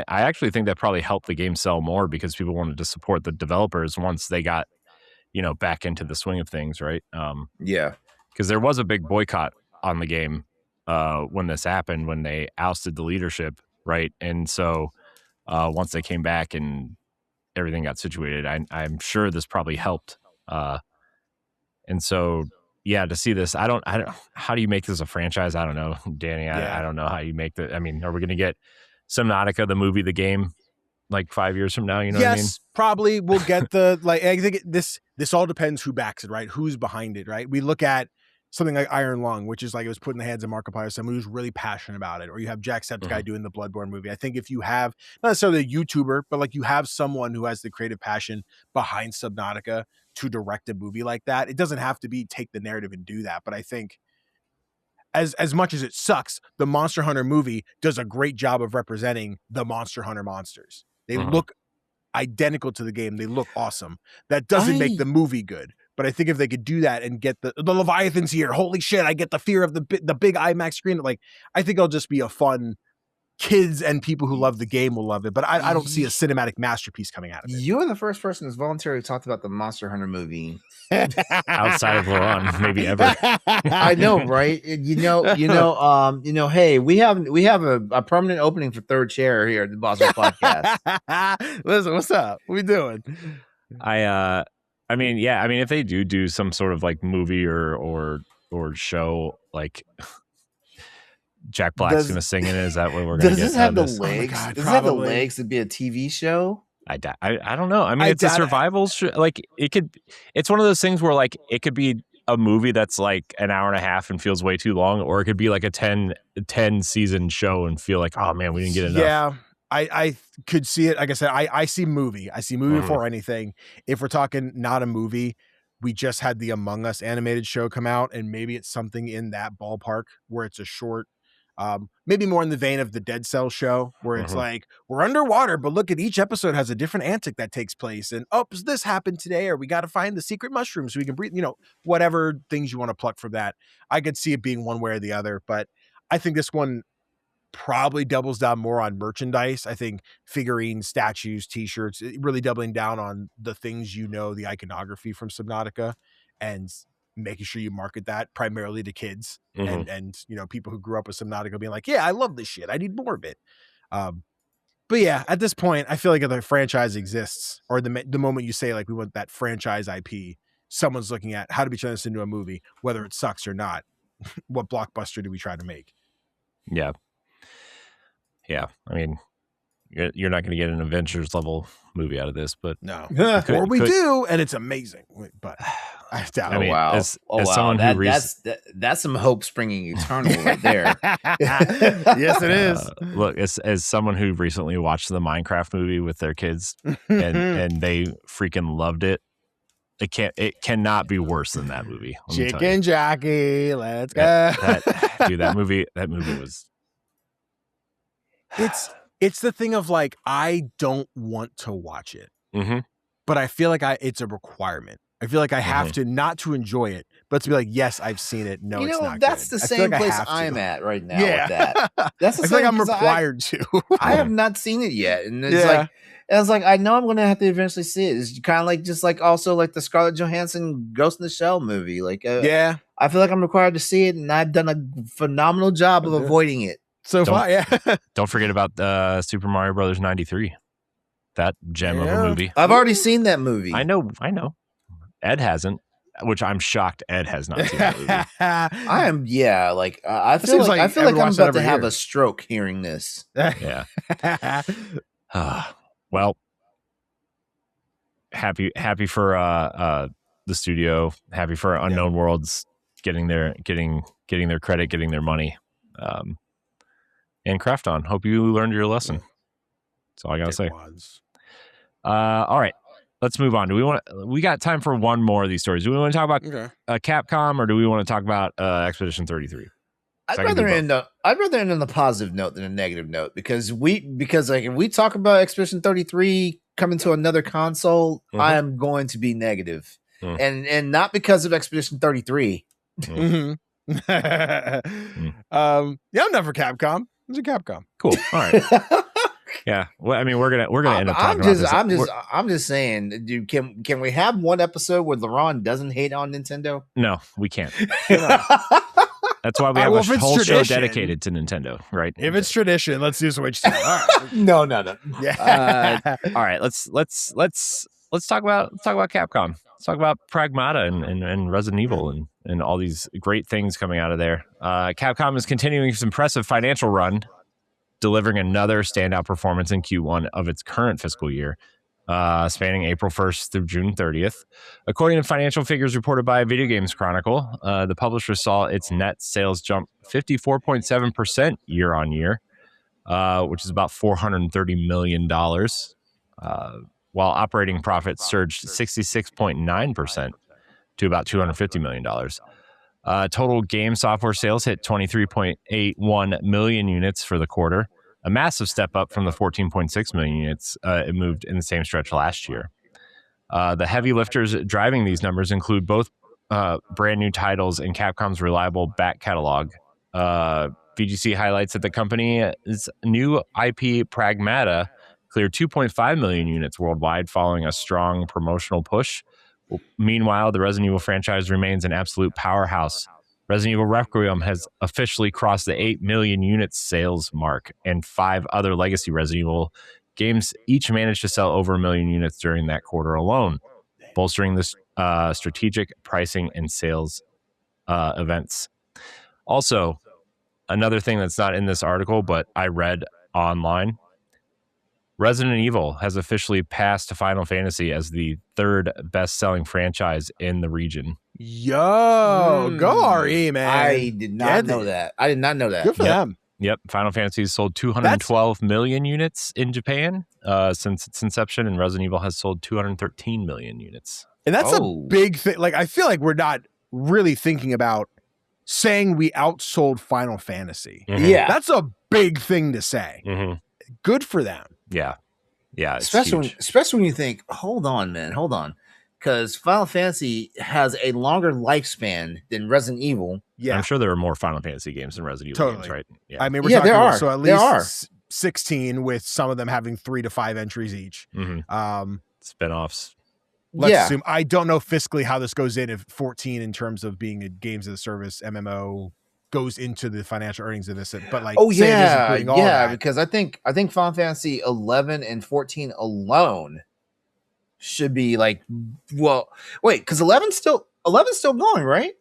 actually think that probably helped the game sell more because people wanted to support the developers once they got back into the swing of things, right? Because there was a big boycott on the game when this happened, when they ousted the leadership, right? And so once they came back and everything got situated, I'm sure this probably helped. And so, yeah, to see this, I don't. How do you make this a franchise? I don't know, Danny. I don't know how you make the. I mean, are we going to get Subnautica, the movie, the game, like 5 years from now? You know what I mean? Yes, probably. We'll get the like. I think this all depends who backs it, right? Who's behind it, right? We look at something like Iron Lung, which is like it was put in the hands of Markiplier, someone who's really passionate about it, or you have Jacksepticeye doing the Bloodborne movie. I think if you have not necessarily a YouTuber, but like you have someone who has the creative passion behind Subnautica to direct a movie like that, it doesn't have to be take the narrative and do that. But I think as much as it sucks, the Monster Hunter movie does a great job of representing the Monster Hunter monsters. They look identical to the game. They look awesome. That doesn't make the movie good. But I think if they could do that and get the Leviathan's here, holy shit, I get the fear of the big IMAX screen. Like, I think it'll just be a fun. Kids and people who love the game will love it, but I don't see a cinematic masterpiece coming out of it. You are the first person who's voluntarily talked about the Monster Hunter movie outside of LeRon, maybe ever. I know, right? Hey, we have a permanent opening for third chair here at the Boss Rush Podcast. Listen, what's up? What we doing? I mean, if they do some sort of like movie or show, like Jack Black's going to sing in it. Is that what we're going to get? Does this have the legs? Does it have the legs to be a TV show? I don't know. I mean, it's a survival show. Like, it's one of those things where like it could be a movie that's like an hour and a half and feels way too long, or it could be like a 10 season show and feel like, oh man, we didn't get enough. Yeah. I could see it. Like I said, I see movie. I see movie before anything. If we're talking not a movie, we just had the Among Us animated show come out, and maybe it's something in that ballpark where it's a short, maybe more in the vein of the Dead Cell show, where it's like, we're underwater, but look at each episode has a different antic that takes place. And, this happened today, or we got to find the secret mushroom so we can breathe, whatever things you want to pluck from that. I could see it being one way or the other, but I think this one probably doubles down more on merchandise. I think figurines, statues, t-shirts, really doubling down on the things, the iconography from Subnautica, and making sure you market that primarily to kids and people who grew up with Subnautica being like, yeah, I love this shit, I need more of it. But yeah, at this point, I feel like if the franchise exists, or the moment you say like we want that franchise IP, someone's looking at how do we turn this into a movie, whether it sucks or not. What blockbuster do we try to make? Yeah. I mean, you're not going to get an Avengers level movie out of this, but no, or we do, and it's amazing. But I doubt. Someone who that's some hope springing eternal right there. Yes, it is. Look, as someone who recently watched the Minecraft movie with their kids, and they freaking loved it. It cannot be worse than that movie. Chicken Jockey, let's go. That movie was. It's the thing of like, I don't want to watch it, but I feel like it's a requirement. I feel like I have to not to enjoy it, but to be like, yes, I've seen it. No, it's not that's good. the same place I'm at right now with that. That's the I feel same, like I'm required to. I have not seen it yet. And it's like, I know I'm going to have to eventually see it. It's kind of like, just like also like the Scarlett Johansson Ghost in the Shell movie. Like, I feel like I'm required to see it, and I've done a phenomenal job of avoiding it. So far, Don't forget about Super Mario Brothers 93. That gem of a movie. I've already seen that movie. I know. Ed hasn't, which I'm shocked Ed has not seen that movie. I am, I feel like I'm about to have a stroke hearing this. Yeah. Well, happy for the studio, happy for Unknown Worlds getting their credit, getting their money. And Krafton, hope you learned your lesson. That's all I gotta say. All right, let's move on. We got time for one more of these stories. Do we want to talk about Capcom, or do we want to talk about Expedition 33? I'd rather end on the positive note than a negative note, because like if we talk about Expedition 33 coming to another console, I am going to be negative. And not because of Expedition 33. I'm not for Capcom. It's a Capcom. Cool. All right. Yeah. Well, I mean, we're gonna end up talking about this. I'm just saying, dude. Can we have one episode where LeRon doesn't hate on Nintendo? No, we can't. That's why we have a whole show dedicated to Nintendo, right? If it's tradition, let's do Switch 2. All right. No. Yeah. All right. Let's talk about Capcom. Let's talk about Pragmata and Resident Evil and all these great things coming out of there. Capcom is continuing its impressive financial run, delivering another standout performance in Q1 of its current fiscal year, spanning April 1st through June 30th. According to financial figures reported by Video Games Chronicle, the publisher saw its net sales jump 54.7% year on year, which is about $430 million, while operating profits surged 66.9% to about $250 million. Total game software sales hit 23.81 million units for the quarter, a massive step up from the 14.6 million units it moved in the same stretch last year. The heavy lifters driving these numbers include both brand new titles in Capcom's reliable back catalog. VGC highlights that the company's new IP Pragmata cleared 2.5 million units worldwide following a strong promotional push. Meanwhile, the Resident Evil franchise remains an absolute powerhouse. Resident Evil Requiem has officially crossed the 8 million units sales mark, and 5 other legacy Resident Evil games each managed to sell over 1 million units during that quarter alone, bolstering the strategic pricing and sales events. Also, another thing that's not in this article, but I read online, Resident Evil has officially passed Final Fantasy as the 3rd best-selling franchise in the region. Yo, go RE, man. I did not know that. Good for them. Yep. Final Fantasy has sold 212 million units in Japan since its inception, and Resident Evil has sold 213 million units. And that's a big thing. Like, I feel like we're not really thinking about saying we outsold Final Fantasy. Mm-hmm. Yeah. That's a big thing to say. Mm-hmm. Good for them. Yeah. Yeah. Especially when you think, hold on. Because Final Fantasy has a longer lifespan than Resident Evil. Yeah. I'm sure there are more Final Fantasy games than Resident Evil games, right? Yeah. I mean, we're talking about, so at least 16, with some of them having 3 to 5 entries each. Mm-hmm. Spinoffs. Let's assume. I don't know fiscally how this goes in, if 14 in terms of being a games as a service MMO goes into the financial earnings of this, but like, because I think Final Fantasy 11 and 14 alone should be like, well, wait, because 11's still going, right?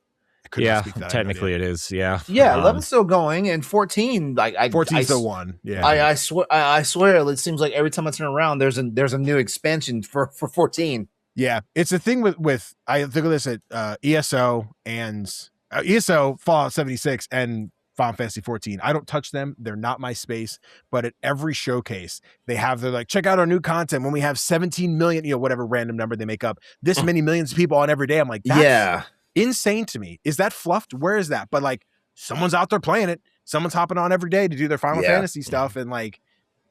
Yeah, technically it is. Yeah, 11's still going, and 14, like 14's the one. Yeah, I swear, it seems like every time I turn around, there's a new expansion for 14. Yeah, it's a thing with I think of this at ESO and ESO, Fallout 76, and Final Fantasy 14. I don't touch them. They're not my space. But at every showcase, they're like, check out our new content when we have 17 million, whatever random number they make up, this many millions of people on every day. I'm like, that's insane to me. Is that fluffed? Where is that? But like, someone's out there playing it. Someone's hopping on every day to do their Final Fantasy stuff. And like,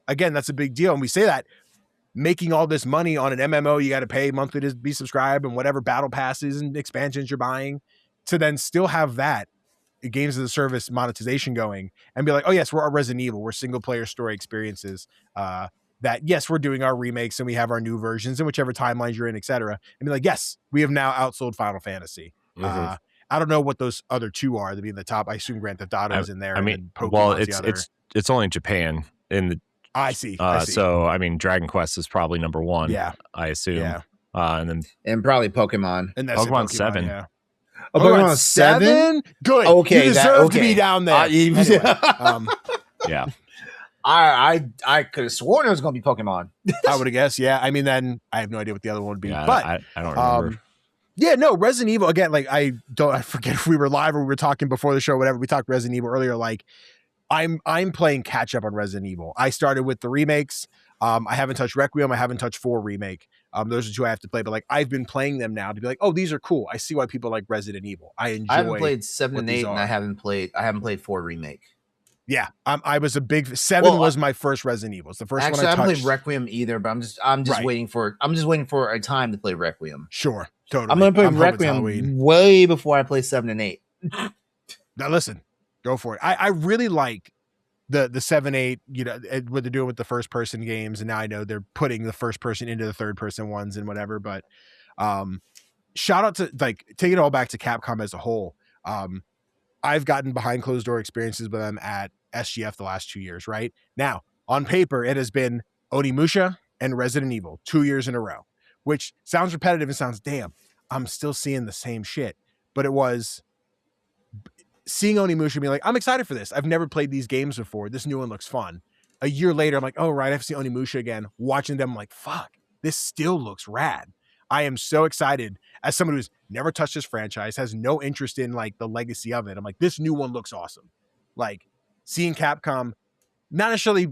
again, that's a big deal. And we say that making all this money on an MMO you got to pay monthly to be subscribed and whatever battle passes and expansions you're buying, to then still have that games as a service monetization going and be like, oh yes, we're our Resident Evil, we're single player story experiences, that yes, we're doing our remakes and we have our new versions in whichever timelines you're in, etc. And be like, yes, we have now outsold Final Fantasy. I don't know what those other two are to be in the top. I assume Grand Theft Auto is in there. I mean, well, it's only in Japan in the. I see. So I mean, Dragon Quest is probably number one. Yeah, I assume. Yeah, and probably Pokemon. And that's Pokemon 7. Yeah. Oh, Pokemon 7? Good. Okay, you deserve to be down there. Anyway, yeah. I could have sworn it was going to be Pokemon. I would have guessed. Yeah. I mean, then I have no idea what the other one would be. Yeah, but I don't remember. Yeah, no, Resident Evil again. Like I forget if we were live or we were talking before the show. Whatever. We talked Resident Evil earlier. Like I'm playing catch up on Resident Evil. I started with the remakes. I haven't touched Requiem. I haven't touched 4 remake. Those are 2 I have to play. But like I've been playing them now to be like, oh, these are cool. I see why people like Resident Evil. I haven't played 7 and 8, and I haven't played 4 remake. Yeah, I was a big 7 was my first Resident Evil. It's the first one I haven't played Requiem either, but I'm just waiting for a time to play Requiem. Sure, totally. I'm gonna play Requiem way before I play 7 and 8. Now listen, go for it. I really like the 7, 8. You know what they're doing with the first person games, and now I know they're putting the first person into the third person ones and whatever. But shout out to like take it all back to Capcom as a whole. I've gotten behind closed door experiences with them at SGF the last 2 years, right? Now, on paper, it has been Onimusha and Resident Evil 2 years in a row, which sounds repetitive and sounds, damn, I'm still seeing the same shit. But it was seeing Onimusha being like, I'm excited for this. I've never played these games before. This new one looks fun. A year later, I'm like, oh, right, I have to see Onimusha again. Watching them, I'm like, fuck, this still looks rad. I am so excited as someone who's never touched this franchise, has no interest in like the legacy of it. I'm like, this new one looks awesome. Like seeing Capcom not necessarily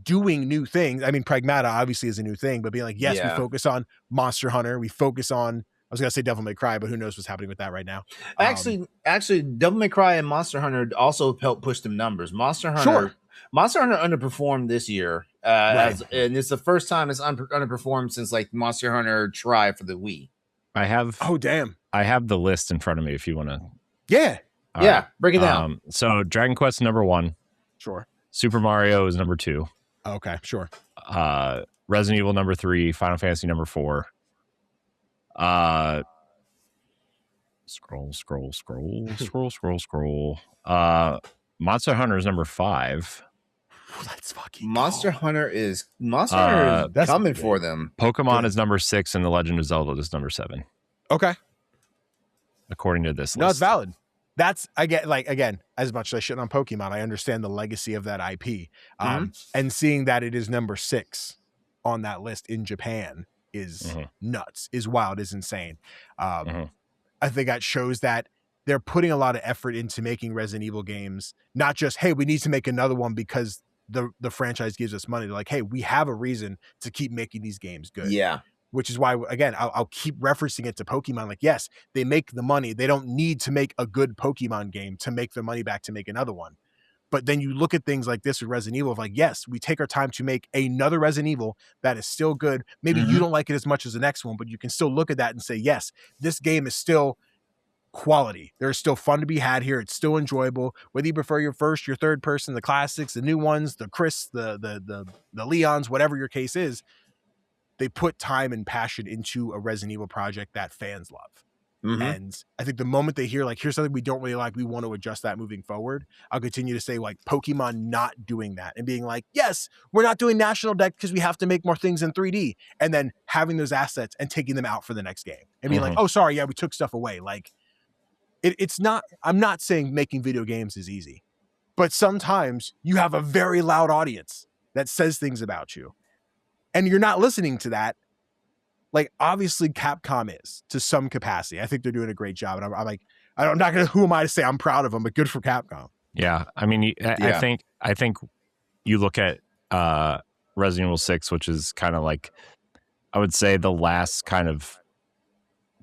doing new things. I mean, Pragmata obviously is a new thing, but being like, yes, we focus on Monster Hunter. We focus on, I was going to say Devil May Cry, but who knows what's happening with that right now. Actually, Devil May Cry and Monster Hunter also helped push them numbers. Monster Hunter underperformed this year. And it's the first time it's underperformed since like Monster Hunter Tri for the Wii. I have the list in front of me if you want to. Yeah. Break it down. So Dragon Quest number 1. Sure. Super Mario is number 2. Okay, sure. Resident Evil number 3, Final Fantasy number 4. Scroll. Monster Hunter is number 5. That's fucking Monster cool. Hunter is coming for them. Pokemon is number 6 and The Legend of Zelda is number 7. Okay. According to this list. No, it's valid. That's again, as much as I shit on Pokemon, I understand the legacy of that IP. And seeing that it is number 6 on that list in Japan is nuts, is wild, is insane. I think that shows that they're putting a lot of effort into making Resident Evil games, not just, hey, we need to make another one because the franchise gives us money. They're like, hey, we have a reason to keep making these games good. Yeah. Which is why, again, I'll keep referencing it to Pokemon. Like, yes, they make the money. They don't need to make a good Pokemon game to make their money back to make another one. But then you look at things like this with Resident Evil, like, yes, we take our time to make another Resident Evil that is still good. Maybe you don't like it as much as the next one, but you can still look at that and say, yes, this game is still quality. There's still fun to be had here. It's still enjoyable. Whether you prefer your first, your third person, the classics, the new ones, the Chris, the Leons, whatever your case is, they put time and passion into a Resident Evil project that fans love. And I think the moment they hear, like, here's something we don't really like, we want to adjust that moving forward, I'll continue to say, like, Pokemon not doing that and being like, yes, we're not doing National Deck because we have to make more things in 3D. And then having those assets and taking them out for the next game and being like, oh, sorry, yeah, we took stuff away. Like, it's not, I'm not saying making video games is easy, but sometimes you have a very loud audience that says things about you and you're not listening to that. Like, obviously Capcom is to some capacity. I think they're doing a great job. And I'm like, I'm not going to, who am I to say I'm proud of them, but good for Capcom. Yeah. I mean, I think you look at Resident Evil 6, which is kind of like, I would say the last kind of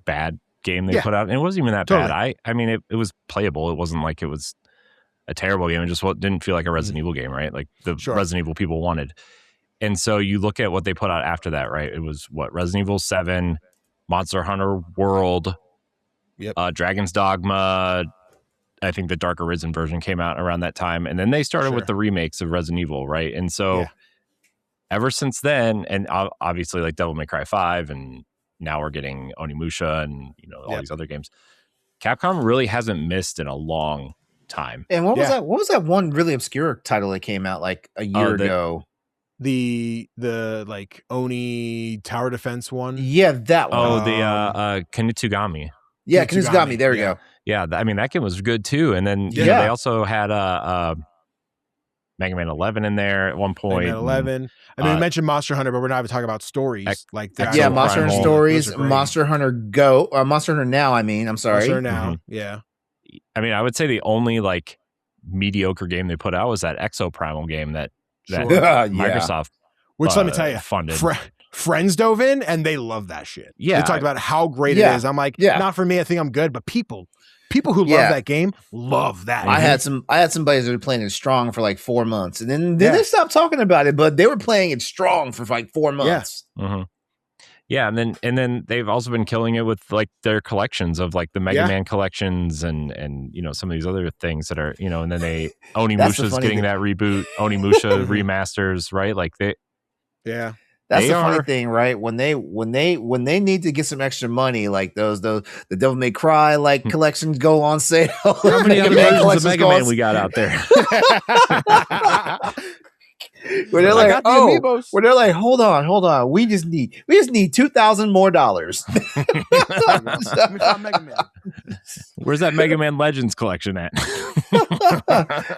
bad game they put out. And it wasn't even that bad. I mean, it was playable. It wasn't like it was a terrible game. It just didn't feel like a Resident Evil game, right? Like the Resident Evil people wanted. And so you look at what they put out after that, right? It was what, Resident Evil 7, Monster Hunter World, Dragon's Dogma. I think the Dark Arisen version came out around that time. And then they started with the remakes of Resident Evil, right? And so ever since then, and obviously like Devil May Cry 5, and now we're getting Onimusha and, you know, all these other games. Capcom really hasn't missed in a long time. And what was that? What was that one really obscure title that came out like a year ago? The like Oni tower defense one. Yeah, that one. Oh, the Kunitsugami. Yeah, Kunitsugami. There we go. Yeah, I mean that game was good too. And then you know, they also had Mega Man 11 in there at one point. Mega Man 11. I mean, we mentioned Monster Hunter, but we're not even talking about stories. Monster Hunter Stories, Monster Hunter Go, Monster Hunter Now. I mean, I'm sorry. Monster Hunter Now. Yeah. I mean, I would say the only like mediocre game they put out was that Exo Primal game that Microsoft, which let me tell you, funded. Friends dove in and they love that shit. Yeah, they talked about how great it is. I'm like, not for me. I think I'm good, but people who love that game love that. I had some buddies that were playing it strong for like 4 months, and then they stopped talking about it. But they were playing it strong for like 4 months. Yeah, and then they've also been killing it with like their collections of like the Mega Man collections and you know some of these other things that are, you know, and then Onimusha's getting that reboot, Onimusha remasters, right? Like that's the funny thing, right? When they need to get some extra money, like the Devil May Cry like collections go on sale. How many other versions of Mega Man we got out there? Where they're like, where they're like, hold on, we just need $2,000 more. Where's that Mega Man Legends collection at?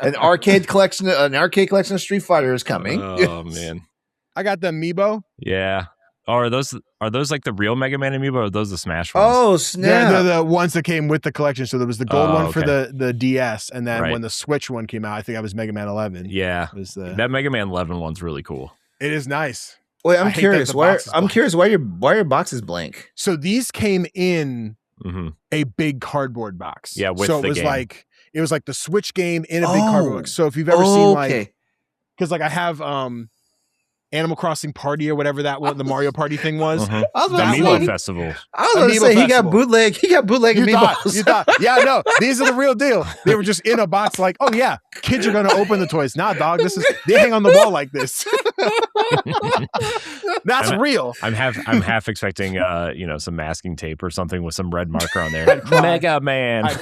An arcade collection of Street Fighter is coming. Oh man, I got the amiibo. Yeah. Oh, are those like the real Mega Man amiibo, or are those the Smash ones? Oh snap! They're the ones that came with the collection. So there was the gold one for the DS, and then when the Switch one came out, I think that was Mega Man 11. Yeah, that Mega Man 11 one's really cool. It is nice. Wait, I'm curious. Why your box is blank? So these came in a big cardboard box. Yeah, with so the game. It was like the Switch game in a big cardboard box. So if you've ever seen because I have Animal Crossing Party or whatever that one, the Mario Party thing was. I was the Amiibo Festival. I was going to say he got bootleg Amiibos. You thought, yeah, no, these are the real deal. They were just in a box like, oh yeah, kids are going to open the toys. Nah, dog, they hang on the wall like this. That's real. I'm half expecting some masking tape or something with some red marker on there. Mega Man. I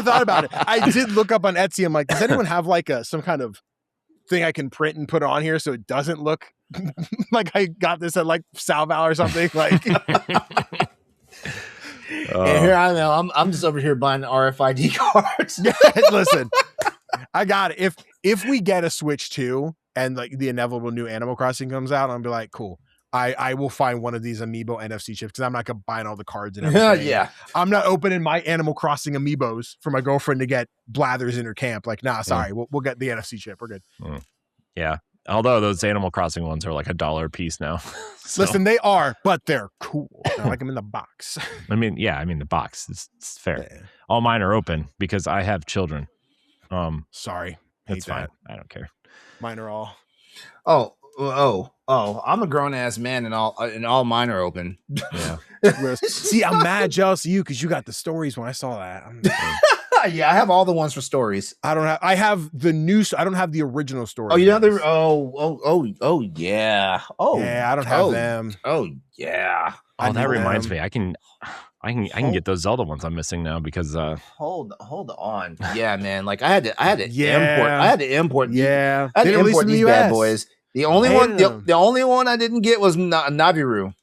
thought about it. I did look up on Etsy. I'm like, does anyone have like some kind of thing I can print and put on here so it doesn't look like I got this at like Salval or something? Like, and here I am. I'm just over here buying RFID cards. Listen, I got it. If we get a Switch 2 and like the inevitable new Animal Crossing comes out, I'll be like, cool. I will find one of these Amiibo NFC chips because I'm not gonna buy all the cards and everything. Yeah, I'm not opening my Animal Crossing Amiibos for my girlfriend to get Blathers in her camp. Like, nah, sorry, we'll get the NFC chip. We're good. Yeah, although those Animal Crossing ones are like $1 a piece now. So. Listen, they are, but they're cool. I like them in the box. I mean, the box is fair. Yeah. All mine are open because I have children. Sorry, that's fine. I don't care. Mine are all. Oh, I'm a grown ass man and all mine are open. Yeah. See, I'm mad jealous of you because you got the stories when I saw that. Yeah, I have all the ones for stories. I have the new. I don't have the original stories. Oh, you know the yeah. Oh yeah, I don't have them. Oh yeah. Oh, that reminds me. I can get those Zelda ones I'm missing now because hold on. Yeah, man. Like I had to import. Yeah. I had to import these bad boys. The only one I didn't get was Naviru.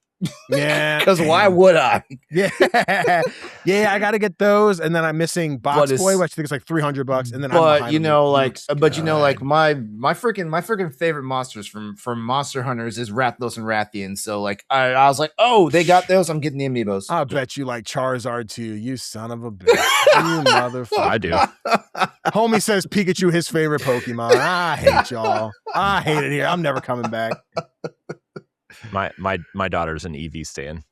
Yeah. Because why would I? Yeah. I got to get those, and then I'm missing Box Boy, which I think is like $300, and then. My freaking favorite monsters from Monster Hunters is Rathalos and Rathian. So like I was like, oh, they got those. I'm getting the Amiibos. I bet you like Charizard too. You son of a bitch. You motherfucker. I do. Homie says Pikachu his favorite Pokemon. I hate y'all. I hate it here. I'm never coming back. My daughter's an Eevee stan.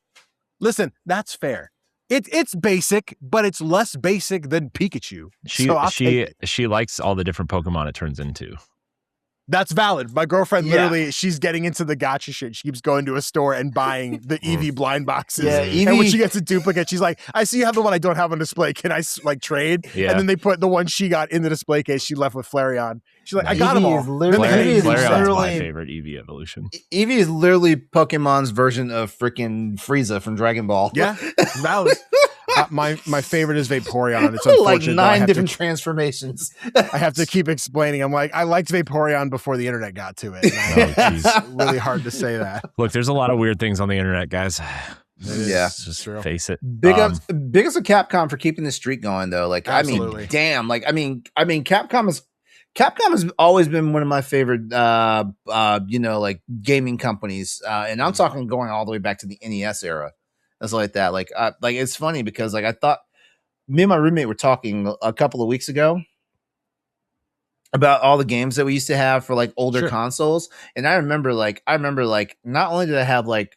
Listen, that's fair. It's basic, but it's less basic than Pikachu. She likes all the different Pokemon it turns into. That's valid. My girlfriend literally, she's getting into the gacha shit. She keeps going to a store and buying the Eevee blind boxes. Yeah, and when she gets a duplicate, she's like, I see you have the one I don't have on display. Can I like trade? Yeah. And then they put the one she got in the display case. She left with Flareon. She's like, I got them Eevee all. is literally- Flareon's my literally- favorite Eevee evolution. Eevee is literally Pokemon's version of freaking Frieza from Dragon Ball. Yeah, valid. My favorite is Vaporeon. It's unfortunate. Like 9 different to, transformations. I have to keep explaining. I'm like, I liked Vaporeon before the internet got to it. It's really hard to say that. Look, there's a lot of weird things on the internet, guys. Yeah. Just True. face it. Big ups to Capcom for keeping the streak going though. Like Absolutely. I mean, damn. Like I mean, Capcom has always been one of my favorite like gaming companies. And I'm talking going all the way back to the NES era. That's like that. Like it's funny because like I thought me and my roommate were talking a couple of weeks ago about all the games that we used to have for like older consoles. And I remember not only did I have like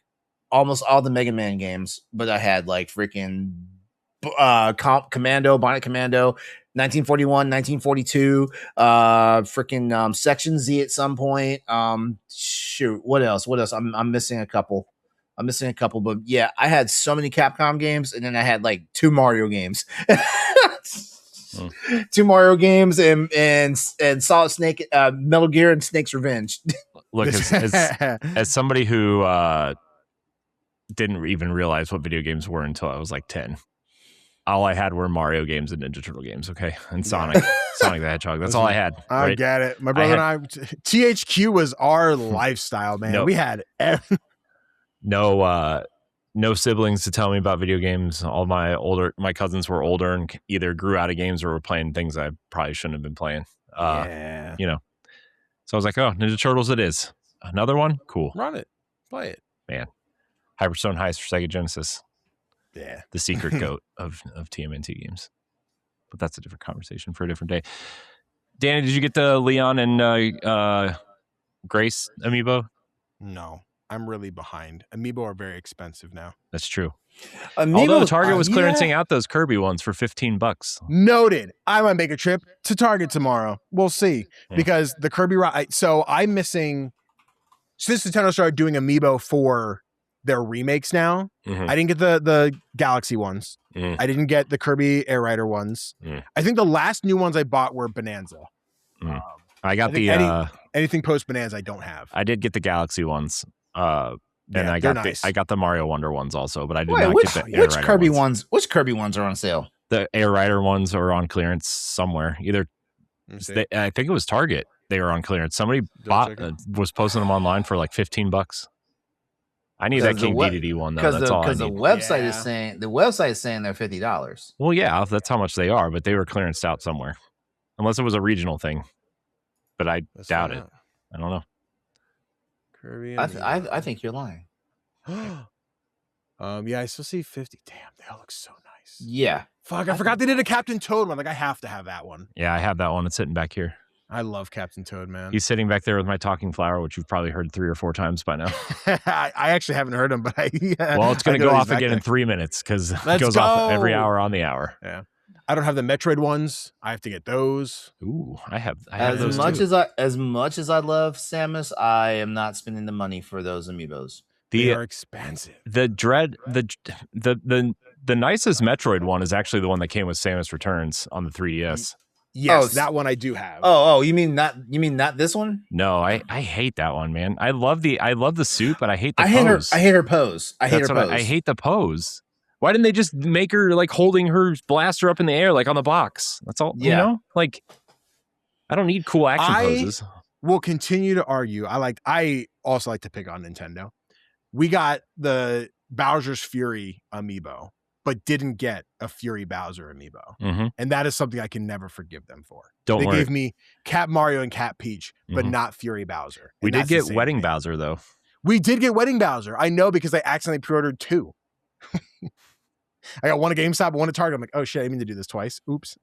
almost all the Mega Man games, but I had like freaking Commando, Bionic Commando, 1941, 1942, freaking Section Z at some point. Shoot, what else? I'm missing a couple. But yeah, I had so many Capcom games, and then I had like 2 Mario games. 2 Mario games and Solid Snake, Metal Gear, and Snake's Revenge. Look, as somebody who didn't even realize what video games were until I was like 10. All I had were Mario games and Ninja Turtle games, okay? And Sonic the Hedgehog. That's all I had. I right? get it. My brother and I, THQ was our lifestyle, man. Nope. We had no siblings to tell me about video games. All my cousins were older and either grew out of games or were playing things I probably shouldn't have been playing. yeah. You know. So I was like, oh, Ninja Turtles it is. Another one? Cool. Run it. Play it. Man. Hyperstone Heist for Sega Genesis. Yeah. The secret goat of TMNT games. But that's a different conversation for a different day. Danny, did you get the Leon and Grace amiibo? No. I'm really behind. Amiibo are very expensive now. That's true. Amiibo, Although Target was clearancing out those Kirby ones for $15. Noted. I might make a trip to Target tomorrow. We'll see. Yeah. Because the Kirby... So I'm missing... Since Nintendo started doing amiibo for their remakes now, I didn't get the Galaxy ones. I didn't get the Kirby Air Rider ones. I think the last new ones I bought were Bonanza. I got anything post Bonanza I don't have. I did get the Galaxy ones. And I got the Mario Wonder ones also, but I did not get the Air which Rider Kirby ones. Which Kirby ones are on sale? The Air Rider ones are on clearance somewhere. Either I think it was Target. They were on clearance. Somebody was posting them online for like $15. I need that King DDD one though. That's all I need. Because the website is saying they're $50. Well, yeah, that's how much they are, but they were clearanced out somewhere, unless it was a regional thing. But I doubt it. I don't know. Kirby. I think you're lying. Yeah, I still see 50. Damn, they all look so nice. Yeah. Fuck, I forgot they did a Captain Toad one. Like, I have to have that one. Yeah, I have that one. It's sitting back here. I love Captain Toad, man. He's sitting back there with my talking flower, which you've probably heard 3 or 4 times by now. I actually haven't heard him, but well, it's going to go off again in 3 minutes because it goes off every hour on the hour. Yeah. I don't have the Metroid ones. I have to get those. Ooh, I have as those much too. as much as I love Samus, I am not spending the money for those amiibos. They are expensive. The nicest Metroid one is actually the one that came with Samus Returns on the 3DS. Yes, that one I do have. Oh, you mean not this one? No, I hate that one, man. I love the suit, but I hate the pose. I hate her pose. I hate the pose. Why didn't they just make her like holding her blaster up in the air, like on the box? That's all. Yeah. You know, like I don't need cool action poses. Will continue to argue. I also like to pick on Nintendo. We got the Bowser's Fury amiibo, but didn't get a Fury Bowser amiibo. And that is something I can never forgive them for. They gave me Cat Mario and Cat Peach, but not Fury Bowser. We did get Wedding Bowser, though. We did get Wedding Bowser. I know because I accidentally pre-ordered 2. I got one at GameStop, one at Target. I'm like, oh shit, I mean to do this twice. Oops.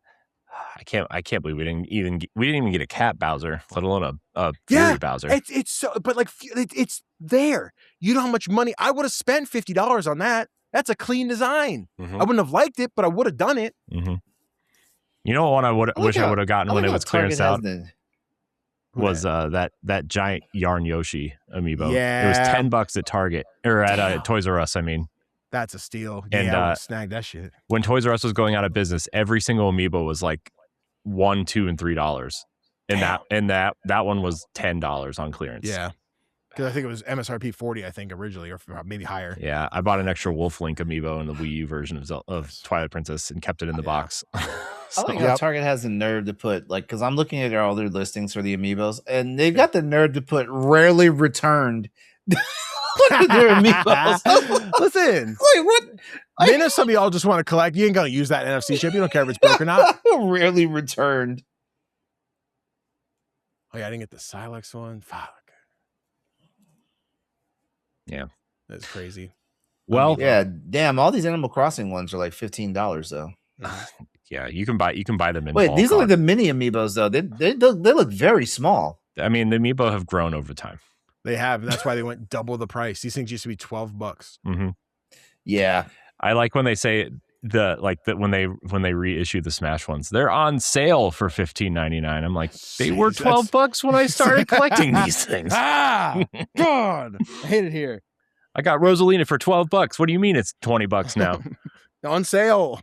I can't believe we didn't even get a Cat Bowser, let alone a Fury Bowser. It's so, but like it's there. You know how much money I would have spent $50 on that. That's a clean design. I wouldn't have liked it, but I would have done it. You know what one I wish I would have gotten when it was clearance out? was that giant Yarn Yoshi amiibo. Yeah. It was $10 at Target or at Toys R Us. I mean, that's a steal. And, Yeah, I would've snagged that shit. when Toys R Us was going out of business, every single amiibo was like $1, $2, and $3. And that one was $10 on clearance. Yeah. Because I think it was MSRP 40, I think, originally, or maybe higher. Yeah, I bought an extra Wolf Link amiibo in the Wii U version of Twilight Princess and kept it in the box. I like how Target has the nerve to put, like, because I'm looking at all their listings for the amiibos, and they've got the nerve to put rarely returned. Look at their amiibos. Listen. Wait, what? I know some of y'all just want to collect. You ain't going to use that NFC chip. You don't care if it's broke or not. Rarely returned. Oh, yeah, I didn't get the Silex one. Fuck. Yeah. That's crazy. Well, yeah, damn, all these Animal Crossing ones are like $15 though. Yeah, you can buy them in. Wait, these are like the mini amiibos though. They look very small. I mean, the amiibo have grown over time. They have, and that's why they went double the price. These things used to be $12. Mm-hmm. Yeah, I like when they say when they reissue the Smash ones, they're on sale for $15.99. I'm like, they were $12 when I started collecting these things. God, I hate it here. I got Rosalina for $12. What do you mean it's $20 now? On sale.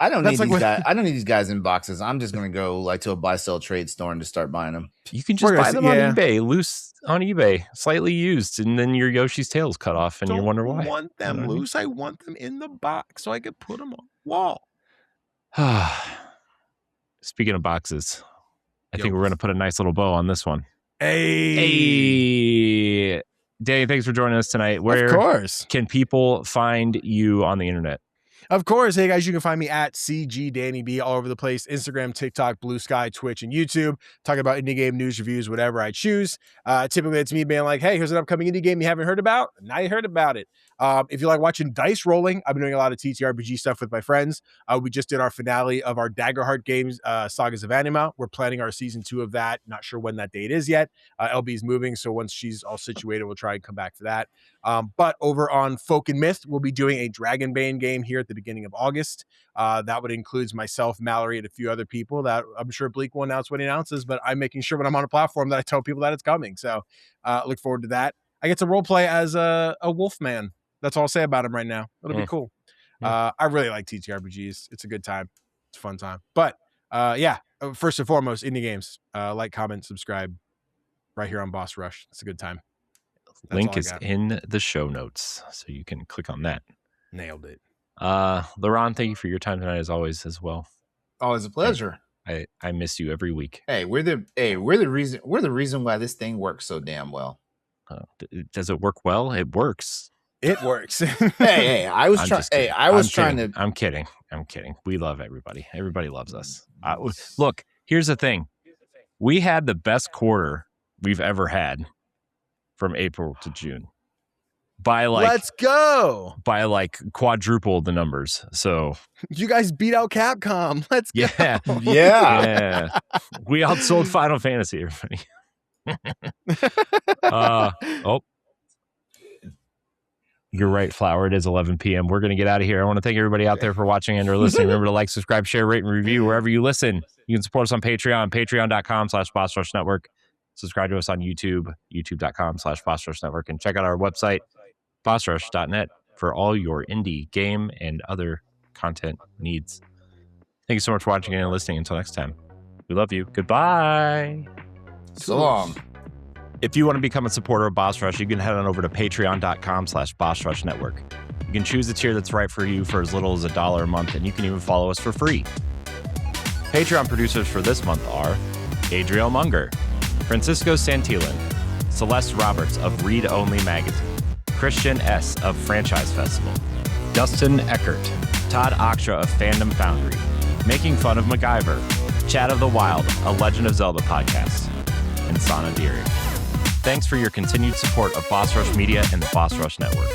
I don't need these guys. I don't need these guys in boxes. I'm just gonna go like to a buy sell trade store and just start buying them. You can just buy them on eBay, loose on eBay, slightly used, and then your Yoshi's tail's cut off, and you wonder why. I want them loose. I want them in the box so I could put them on the wall. Speaking of boxes, I think we're gonna put a nice little bow on this one. Hey, Danny, thanks for joining us tonight. Where of course can people find you on the internet? Of course. Hey, guys, you can find me at CGDannyB all over the place. Instagram, TikTok, Blue Sky, Twitch, and YouTube. Talking about indie game news, reviews, whatever I choose. Typically, it's me being like, hey, here's an upcoming indie game you haven't heard about. Now you heard about it. If you like watching dice rolling, I've been doing a lot of TTRPG stuff with my friends. We just did our finale of our Daggerheart games, Sagas of Anima. We're planning our season 2 of that. Not sure when that date is yet. LB's moving, so once she's all situated, we'll try and come back for that. But over on Folk and Myth, we'll be doing a Dragonbane game here at the beginning of August. That would include myself, Mallory, and a few other people that I'm sure Bleak will announce when he announces, but I'm making sure when I'm on a platform that I tell people that it's coming. So look forward to that. I get to role play as a wolf man. That's all I'll say about him right now. It'll be cool. I really like TTRPGs. It's a good time. It's a fun time. But yeah, first and foremost, indie games. Like, comment, subscribe right here on Boss Rush. It's a good time. That's Link is in the show notes, so you can click on that. Nailed it. LeRon, thank you for your time tonight as always as well. Always a pleasure. I miss you every week. Hey, we're the reason why this thing works so damn well. Does it work well? It works. It works. hey, I was trying to. I'm kidding. We love everybody. Everybody loves us. Look, here's the thing. We had the best quarter we've ever had from April to June. Let's go. By like quadruple the numbers. So you guys beat out Capcom. Let's go. Yeah. We outsold Final Fantasy, everybody. You're right, Flower. It is 11 p.m. We're going to get out of here. I want to thank everybody out there for watching and or listening. Remember to like, subscribe, share, rate, and review wherever you listen. You can support us on Patreon, patreon.com/BossRushNetwork. Subscribe to us on YouTube, youtube.com/BossRushNetwork. And check out our website, bossrush.net, for all your indie, game, and other content needs. Thank you so much for watching and listening. Until next time, we love you. Goodbye. So long. If you want to become a supporter of Boss Rush, you can head on over to patreon.com/BossRushNetwork. You can choose a tier that's right for you for as little as $1 a month, and you can even follow us for free. Patreon producers for this month are Adriel Munger, Francisco Santillan, Celeste Roberts of Read Only Magazine, Christian S. of Franchise Festival, Dustin Eckert, Todd Aksha of Fandom Foundry, Making Fun of MacGyver, Chat of the Wild, a Legend of Zelda podcast, and Sana Dirrig. Thanks for your continued support of Boss Rush Media and the Boss Rush Network.